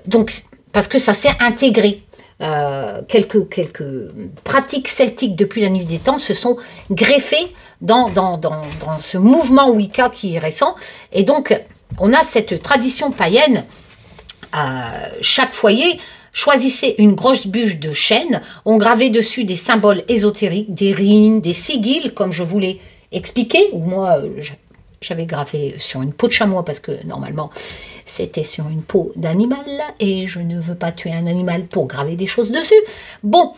Donc, parce que ça s'est intégré. Quelques pratiques celtiques depuis la nuit des temps se sont greffées dans ce mouvement Wicca qui est récent. Et donc, on a cette tradition païenne. Chaque foyer choisissait une grosse bûche de chêne. On gravait dessus des symboles ésotériques, des runes, des sigils, comme je vous l'ai expliqué, ou moi... J'avais gravé sur une peau de chamois parce que normalement c'était sur une peau d'animal et je ne veux pas tuer un animal pour graver des choses dessus. Bon,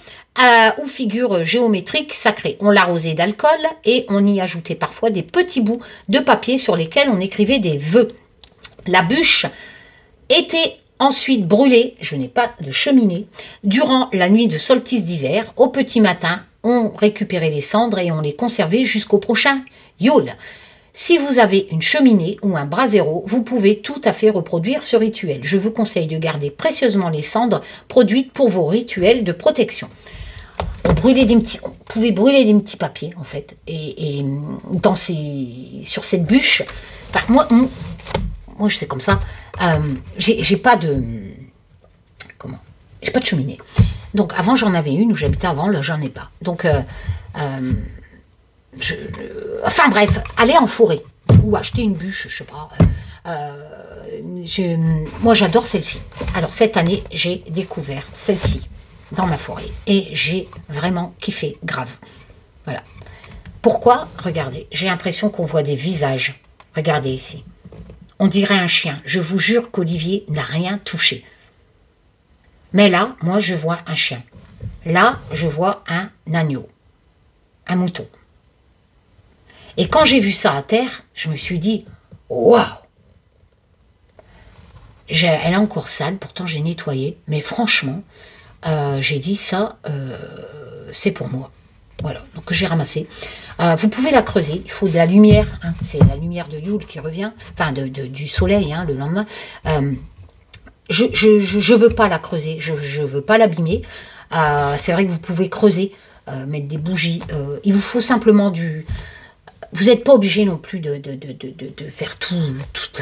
ou figure géométrique sacrée. On l'arrosait d'alcool et on y ajoutait parfois des petits bouts de papier sur lesquels on écrivait des vœux. La bûche était ensuite brûlée, je n'ai pas de cheminée, durant la nuit de solstice d'hiver. Au petit matin, on récupérait les cendres et on les conservait jusqu'au prochain Yule. Si vous avez une cheminée ou un brasero, vous pouvez tout à fait reproduire ce rituel. Je vous conseille de garder précieusement les cendres produites pour vos rituels de protection. On pouvait brûler des petits papiers, en fait, et sur cette bûche. Enfin, moi je sais comme ça. J'ai pas de cheminée. Donc avant j'en avais une où j'habitais avant, là j'en ai pas. Donc enfin bref, aller en forêt ou acheter une bûche, je sais pas. Moi j'adore celle-ci. Alors cette année j'ai découvert celle-ci dans ma forêt et j'ai vraiment kiffé grave. Voilà. Pourquoi? Regardez, j'ai l'impression qu'on voit des visages. Regardez ici. On dirait un chien. Je vous jure qu'Olivier n'a rien touché. Mais là, moi, je vois un chien. Là, je vois un agneau. Un mouton. Et quand j'ai vu ça à terre, je me suis dit, waouh! Elle est encore sale, pourtant j'ai nettoyé. Mais franchement, j'ai dit ça, c'est pour moi. Voilà, donc j'ai ramassé. Vous pouvez la creuser, il faut de la lumière, hein, c'est la lumière de Yule qui revient, enfin du soleil hein, le lendemain. Je veux pas la creuser, je veux pas l'abîmer. C'est vrai que vous pouvez creuser, mettre des bougies. Il vous faut simplement du... Vous n'êtes pas obligé non plus de faire tout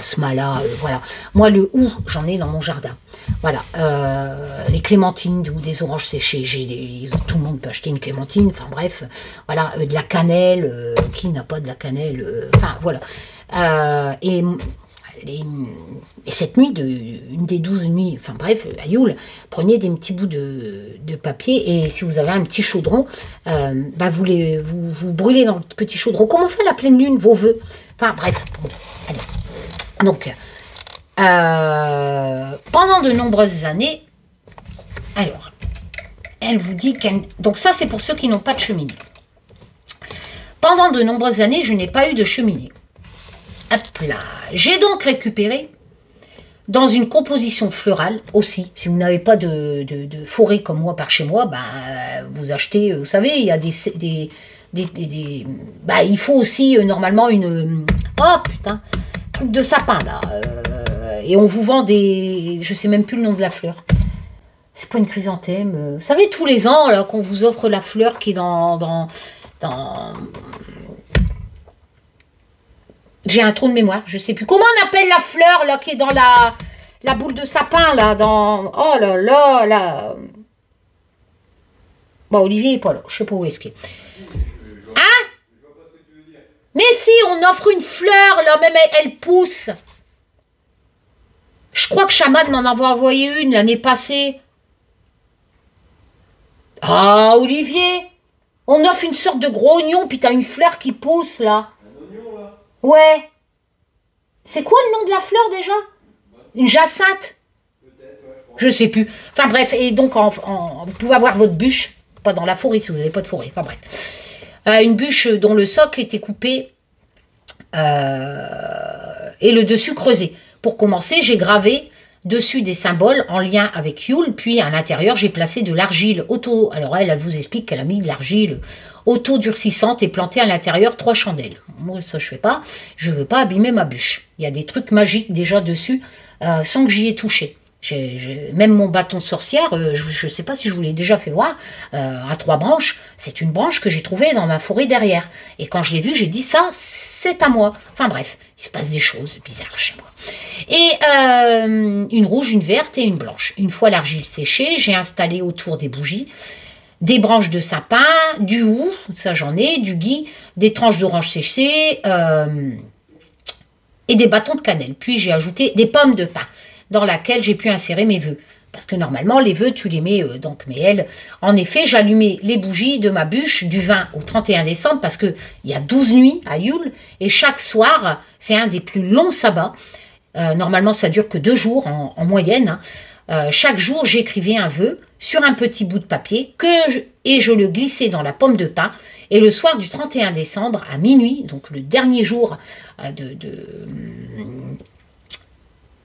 ce mal-là. Voilà. Moi, le hou, j'en ai dans mon jardin. Voilà. Les clémentines ou des oranges séchées. Tout le monde peut acheter une clémentine. Enfin bref. Voilà. De la cannelle. Qui n'a pas de la cannelle enfin voilà. Et cette nuit, une des 12 nuits, enfin bref, à Yule, prenez des petits bouts de papier et si vous avez un petit chaudron, vous brûlez dans le petit chaudron. Comment on fait à la pleine lune, vos vœux? Enfin bref, bon, allez. Donc, pendant de nombreuses années, alors, elle vous dit qu'elle... Donc ça, c'est pour ceux qui n'ont pas de cheminée. Pendant de nombreuses années, je n'ai pas eu de cheminée. Hop là. J'ai donc récupéré dans une composition florale aussi. Si vous n'avez pas de forêt comme moi par chez moi, vous achetez, vous savez, il y a il faut aussi normalement une... Oh putain, truc de sapin là. Et on vous vend des... Je sais même plus le nom de la fleur. C'est pas une chrysanthème. Vous savez, tous les ans là qu'on vous offre la fleur qui est dans... J'ai un trou de mémoire, je sais plus. Comment on appelle la fleur là qui est dans la boule de sapin là dans... Oh là là là. Bon, Olivier n'est pas là, je sais pas où est-ce qu'il est. Hein? Mais si, on offre une fleur là, même elle pousse. Je crois que Chamad m'en avait envoyé une l'année passée. Ah, Olivier, on offre une sorte de gros oignon, puis t'as une fleur qui pousse là. Ouais. C'est quoi le nom de la fleur déjà? Une jacinthe? Je sais plus. Enfin bref, et donc vous pouvez avoir votre bûche, pas dans la forêt si vous n'avez pas de forêt, enfin bref. Une bûche dont le socle était coupé et le dessus creusé. Pour commencer, j'ai gravé dessus des symboles en lien avec Yule, puis à l'intérieur, j'ai placé de l'argile auto... Alors elle vous explique qu'elle a mis de l'argile auto-durcissante et planté à l'intérieur 3 chandelles. Moi, ça, je fais pas. Je veux pas abîmer ma bûche. Il y a des trucs magiques déjà dessus, sans que j'y ai touché. Même mon bâton de sorcière, je ne sais pas si je vous l'ai déjà fait voir, à 3 branches, c'est une branche que j'ai trouvée dans ma forêt derrière. Et quand je l'ai vue, j'ai dit ça, c'est à moi. Enfin bref, il se passe des choses bizarres chez moi. Et une rouge, une verte et une blanche. Une fois l'argile séchée, j'ai installé autour des bougies des branches de sapin, du hou, ça j'en ai, du gui, des tranches d'orange séchées et des bâtons de cannelle. Puis j'ai ajouté des pommes de pin dans laquelle j'ai pu insérer mes vœux. Parce que normalement, les vœux, tu les mets donc. Mais elle, en effet, j'allumais les bougies de ma bûche du 20 au 31 décembre parce qu'il y a 12 nuits à Yule. Et chaque soir, c'est un des plus longs sabbats. Normalement, ça dure que 2 jours en moyenne. Chaque jour, j'écrivais un vœu sur un petit bout de papier et je le glissais dans la pomme de pin. Et le soir du 31 décembre, à minuit, donc le dernier jour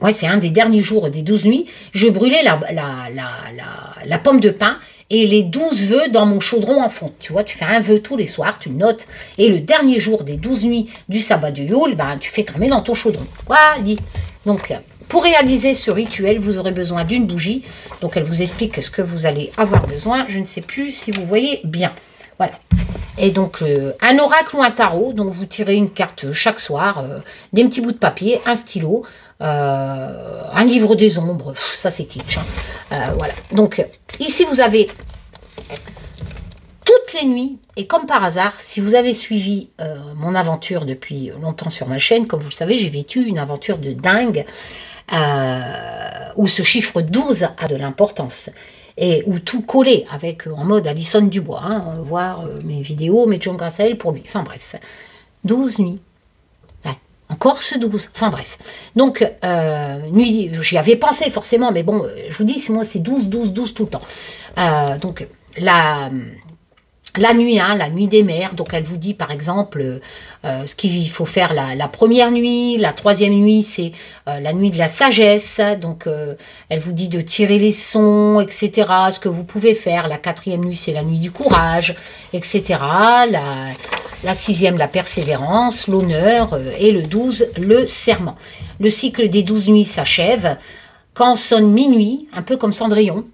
ouais, c'est un des derniers jours des 12 nuits, je brûlais la pomme de pin et les 12 vœux dans mon chaudron en fonte. Tu vois, tu fais un vœu tous les soirs, tu le notes, et le dernier jour des 12 nuits du sabbat de Yule, ben, tu fais cramer dans ton chaudron. Voilà. Donc, pour réaliser ce rituel, vous aurez besoin d'une bougie. Donc, elle vous explique ce que vous allez avoir besoin. Je ne sais plus si vous voyez bien. Voilà. Et donc, un oracle ou un tarot. Donc, vous tirez une carte chaque soir, des petits bouts de papier, un stylo, un livre des ombres. Ça, c'est kitsch. Hein. Voilà. Donc, ici, vous avez toutes les nuits. Et comme par hasard, si vous avez suivi mon aventure depuis longtemps sur ma chaîne, comme vous le savez, j'ai vécu une aventure de dingue où ce chiffre 12 a de l'importance. Et où tout collait avec, en mode Alison Dubois, hein, voir mes vidéos, mes John grâce à elle pour lui. Enfin bref, 12 nuits. Ouais, encore ce 12. Enfin bref. Donc, nuit, j'y avais pensé forcément, mais bon, je vous dis, moi c'est 12, 12, 12 tout le temps. Donc, la nuit, hein, la nuit des mers, donc elle vous dit par exemple ce qu'il faut faire la première nuit, la troisième nuit c'est la nuit de la sagesse, donc elle vous dit de tirer les sons, etc., ce que vous pouvez faire, la quatrième nuit c'est la nuit du courage, etc., la sixième la persévérance, l'honneur, et le 12 le serment. Le cycle des 12 nuits s'achève quand sonne minuit, un peu comme Cendrillon.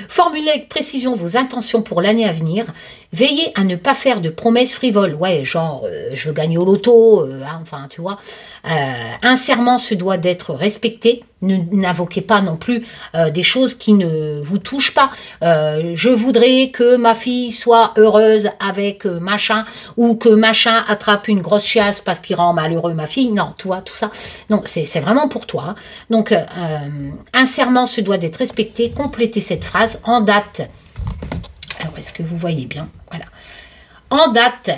Formulez avec précision vos intentions pour l'année à venir. Veillez à ne pas faire de promesses frivoles. Ouais, genre, je veux gagner au loto, hein, enfin, tu vois. Un serment se doit d'être respecté. N'invoquez pas non plus des choses qui ne vous touchent pas. Je voudrais que ma fille soit heureuse avec machin, ou que machin attrape une grosse chiasse parce qu'il rend malheureux ma fille. Non, tu vois, tout ça. Donc, c'est vraiment pour toi. Hein. Donc, un serment se doit d'être respecté. Complétez cette phrase en date. Alors, est-ce que vous voyez bien? Voilà. En date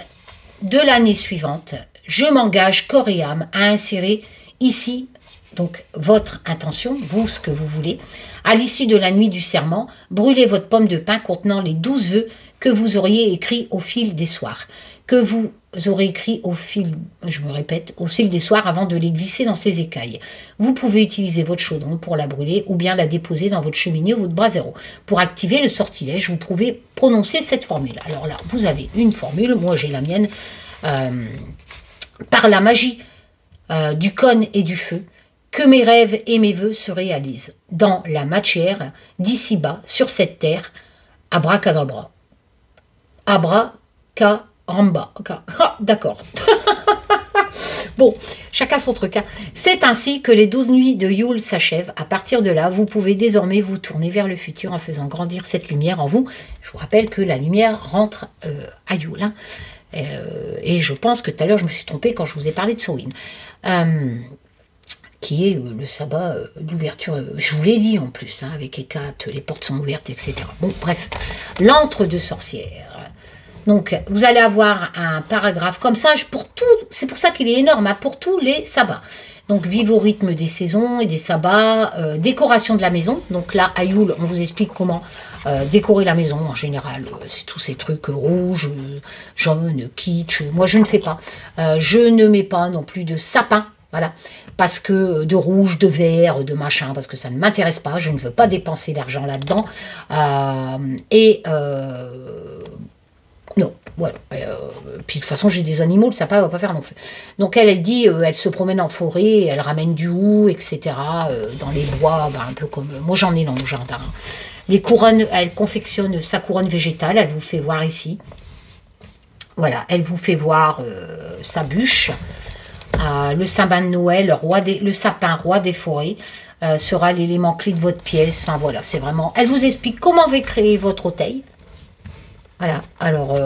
de l'année suivante, je m'engage corps et âme à insérer ici, donc, votre intention, vous, ce que vous voulez. À l'issue de la nuit du serment, brûlez votre pomme de pin contenant les 12 vœux que vous auriez écrits au fil des soirs. Que vous aurez écrit au fil, je me répète, au fil des soirs avant de les glisser dans ces écailles. Vous pouvez utiliser votre chaudron pour la brûler ou bien la déposer dans votre cheminée ou votre brasero. Pour activer le sortilège, vous pouvez prononcer cette formule. Alors là, vous avez une formule, moi j'ai la mienne. Par la magie du cône et du feu, que mes rêves et mes vœux se réalisent dans la matière d'ici-bas, sur cette terre, abracadabra. Abracadabra. Ah, d'accord. Bon, chacun son truc. Hein. C'est ainsi que les 12 nuits de Yule s'achèvent. À partir de là, vous pouvez désormais vous tourner vers le futur en faisant grandir cette lumière en vous. Je vous rappelle que la lumière rentre à Yule. Hein. Et je pense que tout à l'heure, je me suis trompée quand je vous ai parlé de Samhain. Qui est le sabbat d'ouverture, je vous l'ai dit en plus, hein, avec Hécate, les portes sont ouvertes, etc. Bon, bref, l'antre de sorcière. Donc, vous allez avoir un paragraphe comme ça, pour tout, c'est pour ça qu'il est énorme, hein, pour tous les sabbats. Donc, vive au rythme des saisons et des sabbats, décoration de la maison. Donc là, à Yule, on vous explique comment décorer la maison, en général, c'est tous ces trucs rouges, jaunes, kitsch. Moi, je ne fais pas. Je ne mets pas non plus de sapin, voilà. Parce que de rouge, de vert, de machin, parce que ça ne m'intéresse pas, je ne veux pas dépenser d'argent là-dedans. Non, voilà. Puis de toute façon, j'ai des animaux, le sapin va pas faire non plus. Donc elle dit, elle se promène en forêt, elle ramène du hou, etc. Dans les bois, un peu comme... Moi, j'en ai dans mon jardin. Les couronnes, elle confectionne sa couronne végétale, elle vous fait voir ici. Voilà, elle vous fait voir sa bûche. Le sapin de Noël, le sapin roi des forêts, sera l'élément clé de votre pièce. Enfin voilà, c'est vraiment... Elle vous explique comment vous créer votre autel. Voilà, alors...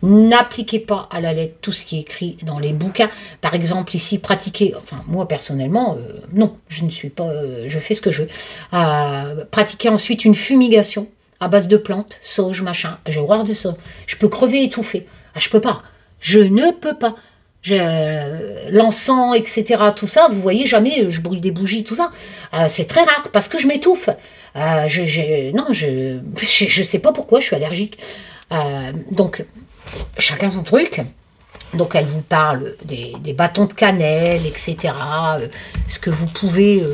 N'appliquez pas à la lettre tout ce qui est écrit dans les bouquins. Par exemple, ici, pratiquer, enfin, moi, personnellement, non, je ne suis pas, je fais ce que je veux. Pratiquer ensuite une fumigation à base de plantes, sauge, machin. J'ai horreur de ça. Je peux crever étouffé. Ah, je peux pas. Je ne peux pas. L'encens, etc., tout ça, vous voyez, jamais je brûle des bougies, tout ça. C'est très rare parce que je m'étouffe. Non, je sais pas pourquoi, je suis allergique. Donc, chacun son truc. Donc, elle vous parle des bâtons de cannelle, etc., ce que vous pouvez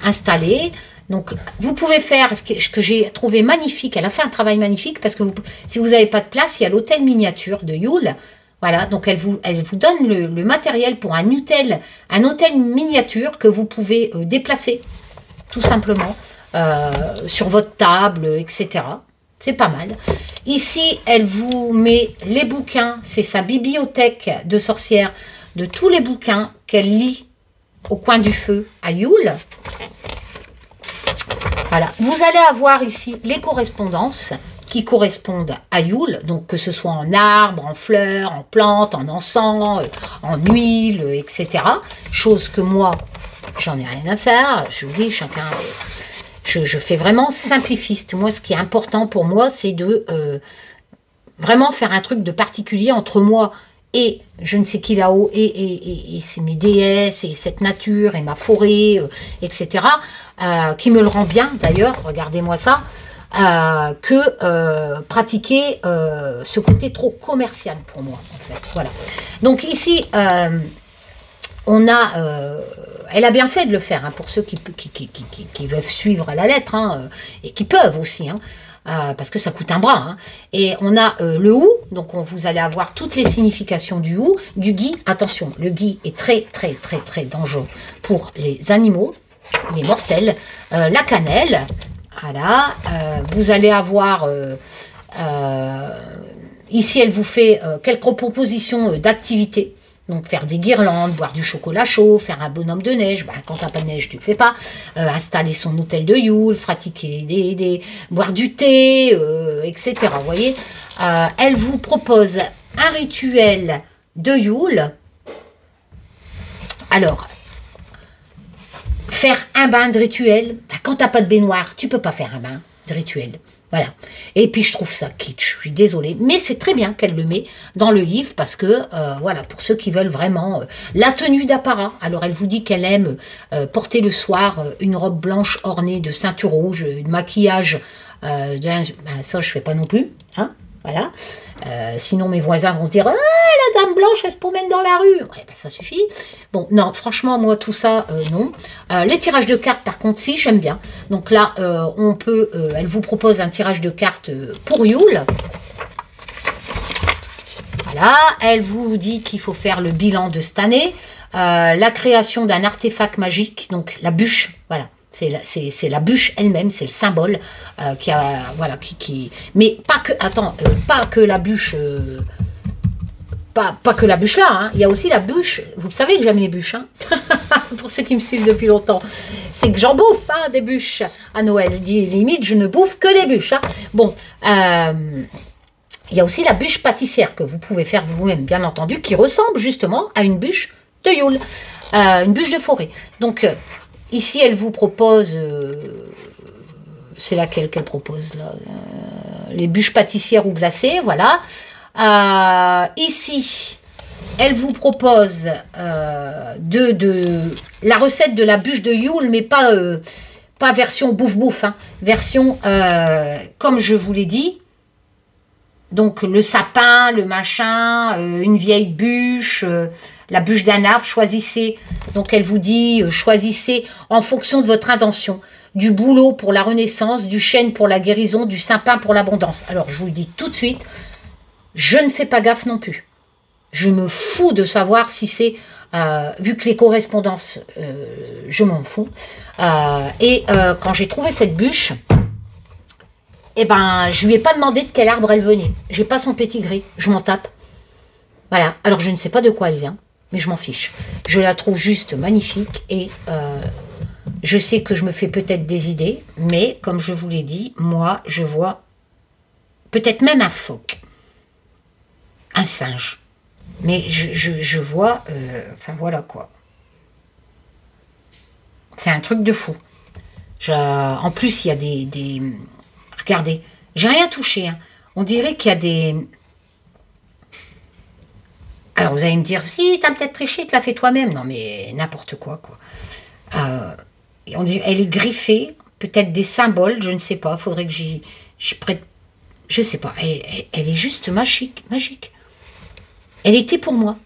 installer. Donc, vous pouvez faire ce que j'ai trouvé magnifique. Elle a fait un travail magnifique parce que si vous n'avez pas de place, il y a l'hôtel miniature de Yule. Voilà, donc elle vous donne le matériel pour un hôtel miniature que vous pouvez déplacer, tout simplement, sur votre table, etc. C'est pas mal. Ici, elle vous met les bouquins, c'est sa bibliothèque de sorcière, de tous les bouquins qu'elle lit au coin du feu à Yule. Voilà, vous allez avoir ici les correspondances qui correspondent à Yule, donc que ce soit en arbres, en fleurs, en plantes, en encens, en huile, etc. Chose que moi, j'en ai rien à faire. Je vous dis, chacun... Je fais vraiment simplifiste. Moi, ce qui est important pour moi, c'est de vraiment faire un truc de particulier entre moi et je ne sais qui là-haut, et c'est mes déesses, et cette nature, et ma forêt, etc., qui me le rend bien, d'ailleurs, regardez-moi ça, que pratiquer ce côté trop commercial pour moi, en fait. Voilà. Donc ici, on a... elle a bien fait de le faire, hein, pour ceux qui veulent suivre à la lettre, hein, et qui peuvent aussi, hein, parce que ça coûte un bras. Hein. Et on a le hou, donc vous allez avoir toutes les significations du hou, du gui. Attention, le gui est très, très, très, très dangereux pour les animaux, les mortels. La cannelle, voilà. Vous allez avoir... ici, elle vous fait quelques propositions d'activités. Donc faire des guirlandes, boire du chocolat chaud, faire un bonhomme de neige, ben, quand t'as pas de neige tu le fais pas, installer son hôtel de Yule, pratiquer boire du thé, etc. Vous voyez, elle vous propose un rituel de Yule. Alors, faire un bain de rituel, ben, quand t'as pas de baignoire, tu peux pas faire un bain de rituel. Voilà. Et puis, je trouve ça kitsch. Je suis désolée. Mais c'est très bien qu'elle le met dans le livre parce que, voilà, pour ceux qui veulent vraiment la tenue d'apparat. Alors, elle vous dit qu'elle aime porter le soir une robe blanche ornée de ceintures rouges, un maquillage. Ben, ça, je fais pas non plus. Hein, voilà. Sinon, mes voisins vont se dire « Ah, la dame blanche, elle se promène dans la rue !» Ouais, ben, ça suffit. Bon, non, franchement, moi, tout ça, non. Les tirages de cartes, par contre, si, j'aime bien. Donc là, on peut... elle vous propose un tirage de cartes pour Yule. Voilà. Elle vous dit qu'il faut faire le bilan de cette année. La création d'un artefact magique, donc la bûche, voilà. C'est la bûche elle-même, c'est le symbole qui a, voilà, mais pas que, attends, pas que la bûche, pas que la bûche là, hein, il y a aussi la bûche, vous le savez que j'aime les bûches, hein, pour ceux qui me suivent depuis longtemps, c'est que j'en bouffe, hein, des bûches à Noël, je dis limite, je ne bouffe que des bûches, hein. Bon, il y a aussi la bûche pâtissière que vous pouvez faire vous-même, bien entendu, qui ressemble justement à une bûche de Yule, une bûche de forêt, donc... Ici, elle vous propose, c'est laquelle qu'elle propose là, les bûches pâtissières ou glacées, voilà. Ici, elle vous propose la recette de la bûche de Yule, mais pas version bouffe-bouffe, hein, version, comme je vous l'ai dit, donc le sapin, le machin, une vieille bûche... la bûche d'un arbre, choisissez. Donc, elle vous dit, choisissez en fonction de votre intention. Du bouleau pour la renaissance, du chêne pour la guérison, du sapin pour l'abondance. Alors, je vous le dis tout de suite, je ne fais pas gaffe non plus. Je me fous de savoir si c'est... vu que les correspondances, je m'en fous. Quand j'ai trouvé cette bûche, eh ben, je lui ai pas demandé de quel arbre elle venait. J'ai pas son pédigré, je m'en tape. Voilà, alors je ne sais pas de quoi elle vient. Mais je m'en fiche. Je la trouve juste magnifique et je sais que je me fais peut-être des idées, mais comme je vous l'ai dit, moi, je vois peut-être même un phoque. un singe. Mais je vois, enfin voilà quoi. C'est un truc de fou. En plus, il y a des regardez, j'ai rien touché. Hein. On dirait qu'il y a des... Alors vous allez me dire, si, t'as peut-être triché, tu l'as fait toi-même. Non mais n'importe quoi, quoi. On dirait, elle est griffée, peut-être des symboles, je ne sais pas. Faudrait que j'y prête... Je sais pas. Elle est juste magique, magique. Elle était pour moi.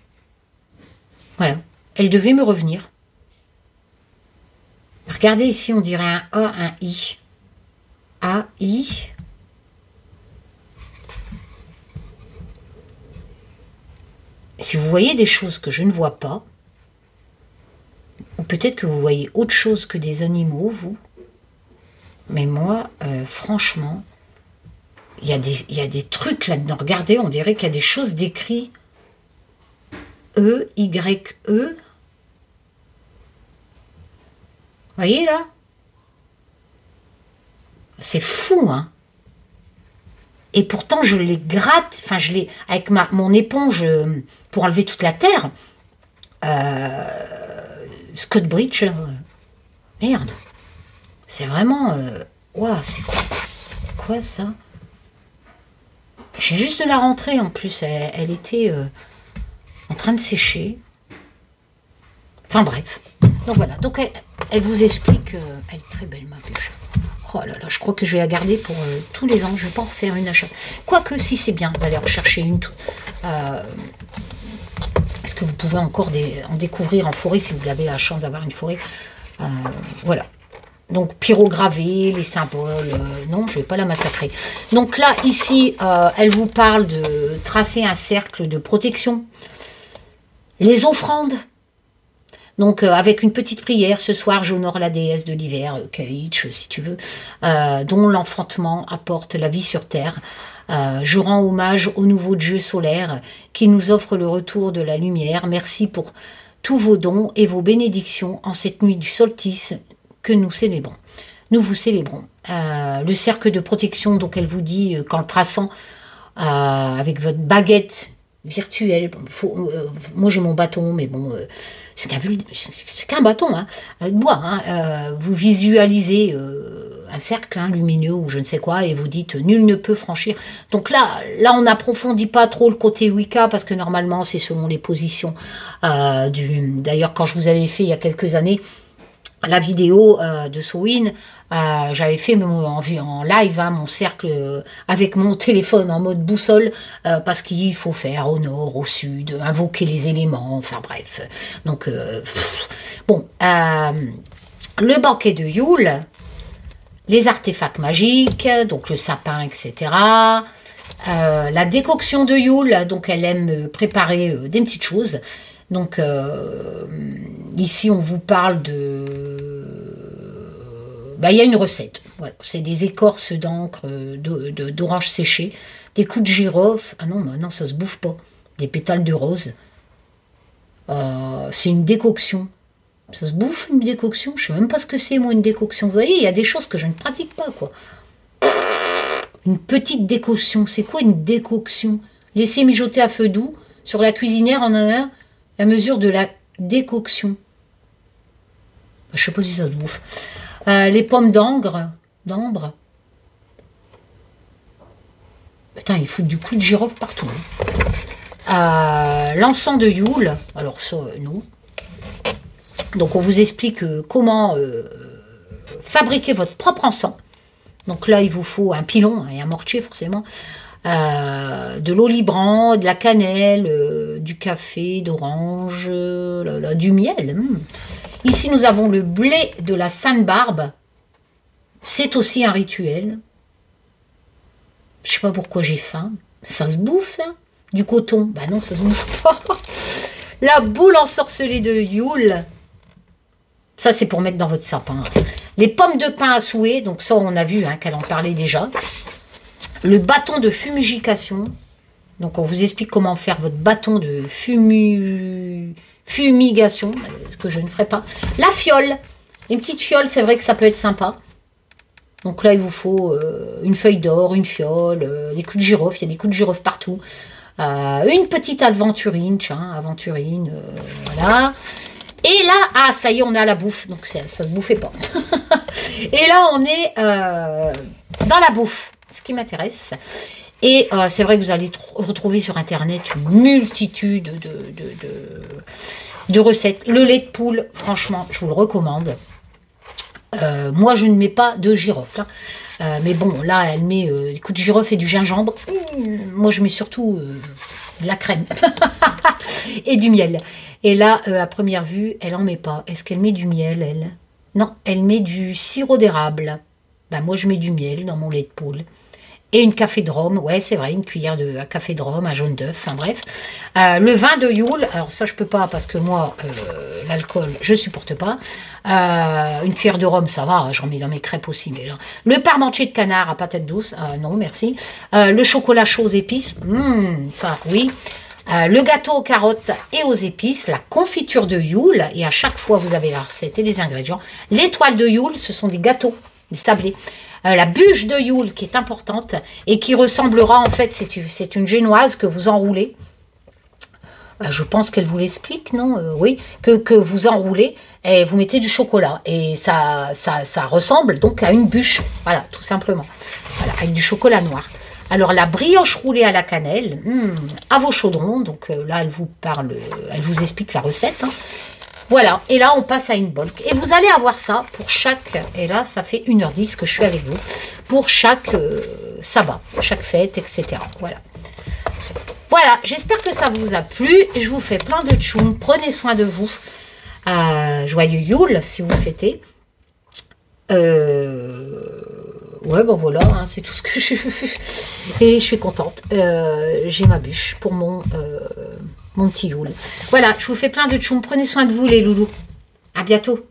Voilà. Elle devait me revenir. Regardez ici, on dirait un A, un I. A, I. Si vous voyez des choses que je ne vois pas, ou peut-être que vous voyez autre chose que des animaux, vous, mais moi, franchement, il y a des trucs là-dedans. Regardez, on dirait qu'il y a des choses décrites. E, Y, E. Vous voyez là? C'est fou, hein? Et pourtant, je les gratte, enfin, je les, avec mon éponge pour enlever toute la terre. Scott Bridge, merde. C'est vraiment... Waouh, c'est quoi? Quoi, ça? J'ai juste de la rentrée, en plus. Elle était en train de sécher. Enfin, bref. Donc, voilà. Donc, elle vous explique... elle est très belle, ma bûche. Oh là là, je crois que je vais la garder pour tous les ans. Je ne vais pas en refaire une à chaque... Quoique, si c'est bien d'aller rechercher une. Est-ce que vous pouvez encore en découvrir en forêt, si vous avez la chance d'avoir une forêt. Voilà. Donc, pyrogravé, les symboles. Non, je ne vais pas la massacrer. Donc là, ici, elle vous parle de tracer un cercle de protection. Les offrandes. Donc, avec une petite prière, ce soir, j'honore la déesse de l'hiver, Kaïch, si tu veux, dont l'enfantement apporte la vie sur terre. Je rends hommage au nouveau dieu solaire qui nous offre le retour de la lumière. Merci pour tous vos dons et vos bénédictions en cette nuit du solstice que nous célébrons. Nous vous célébrons. Le cercle de protection, donc elle vous dit qu'en le traçant avec votre baguette virtuelle, moi j'ai mon bâton, mais bon, c'est qu'un bâton, hein, de bois. Hein, vous visualisez un cercle lumineux ou je ne sais quoi et vous dites nul ne peut franchir. Donc là on n'approfondit pas trop le côté Wicca parce que normalement c'est selon les positions D'ailleurs, quand je vous avais fait il y a quelques années la vidéo de Samhain, j'avais fait en live mon cercle avec mon téléphone en mode boussole parce qu'il faut faire au nord, au sud, invoquer les éléments, enfin bref. Donc, bon, le banquet de Yule, les artefacts magiques, donc le sapin, etc. La décoction de Yule, donc elle aime préparer des petites choses. Donc, ici, on vous parle de... il y a une recette. Voilà. C'est des écorces d'encre, d'orange séché, des coups de girofle. Ah non, non, ça se bouffe pas. Des pétales de rose. C'est une décoction. Ça se bouffe, une décoction? Je sais même pas ce que c'est, moi, une décoction. Vous voyez, il y a des choses que je ne pratique pas, quoi. Une petite décoction. C'est quoi une décoction? Laisser mijoter à feu doux. Sur la cuisinière, en a à mesure de la décoction. Je sais pas si ça se bouffe. Les pommes d'ambre. Putain, ils foutent du coup de girofle partout. Hein. L'encens de Yule. Alors ça, non. Donc on vous explique comment fabriquer votre propre encens. Donc là, il vous faut un pilon et un mortier forcément. De l'olibrand, de la cannelle, du café, d'orange, du miel. Ici, nous avons le blé de la Sainte-Barbe. C'est aussi un rituel. Je sais pas pourquoi j'ai faim. Ça se bouffe, ça? Du coton? Bah non, ça se bouffe pas. La boule ensorcelée de Yule. Ça, c'est pour mettre dans votre sapin. Les pommes de pin à souhait. Donc ça, on a vu qu'elle en parlait déjà. Le bâton de fumigation. Donc, on vous explique comment faire votre bâton de fumigation, ce que je ne ferai pas. La fiole. Une petite fiole, c'est vrai que ça peut être sympa. Donc là, il vous faut une feuille d'or, une fiole, des coups de girofle. Il y a des coups de girofle partout. Une petite aventurine, tiens, aventurine, voilà. Et là, ah, ça y est, on est à la bouffe, donc ça se bouffait pas. Et là, on est dans la bouffe, ce qui m'intéresse. Et c'est vrai que vous allez retrouver sur Internet une multitude de recettes. Le lait de poule, franchement, je vous le recommande. Moi, je ne mets pas de girofle. Hein. Mais bon, là, elle met des coups de girofle et du gingembre. Moi, je mets surtout de la crème et du miel. Et là, à première vue, elle en met pas. Est-ce qu'elle met du miel, elle? Non, elle met du sirop d'érable. Ben, moi, je mets du miel dans mon lait de poule. Et une café de rhum, ouais, c'est vrai, une cuillère de café de rhum, un jaune d'œuf, enfin bref. Le vin de Yule, alors ça, je peux pas parce que moi, l'alcool, je supporte pas. Une cuillère de rhum, ça va, j'en mets dans mes crêpes aussi. Mais là. Le parmentier de canard à patate douce, non, merci. Le chocolat chaud aux épices, ça, oui. Le gâteau aux carottes et aux épices, la confiture de Yule, et à chaque fois vous avez la recette et les ingrédients. L'étoile de Yule, ce sont des gâteaux, des sablés. La bûche de Yule qui est importante et qui ressemblera en fait, c'est une génoise que vous enroulez. Je pense qu'elle vous l'explique, non? Oui, que vous enroulez et vous mettez du chocolat. Et ça ressemble donc à une bûche, voilà, tout simplement. Voilà, avec du chocolat noir. Alors, la brioche roulée à la cannelle, à vos chaudrons. Donc là, elle vous parle, elle vous explique la recette. Hein. Voilà, et là, on passe à une bolque. Et vous allez avoir ça pour chaque, et là, ça fait 1h10 que je suis avec vous, pour chaque sabbat, chaque fête, etc. Voilà. Voilà, j'espère que ça vous a plu. Je vous fais plein de tchoum. Prenez soin de vous. Joyeux Yule, si vous fêtez. Ouais, bon voilà, hein, c'est tout ce que je fais. Et je suis contente. J'ai ma bûche pour mon petit Yule. Voilà, je vous fais plein de tchoum. Prenez soin de vous, les loulous. À bientôt.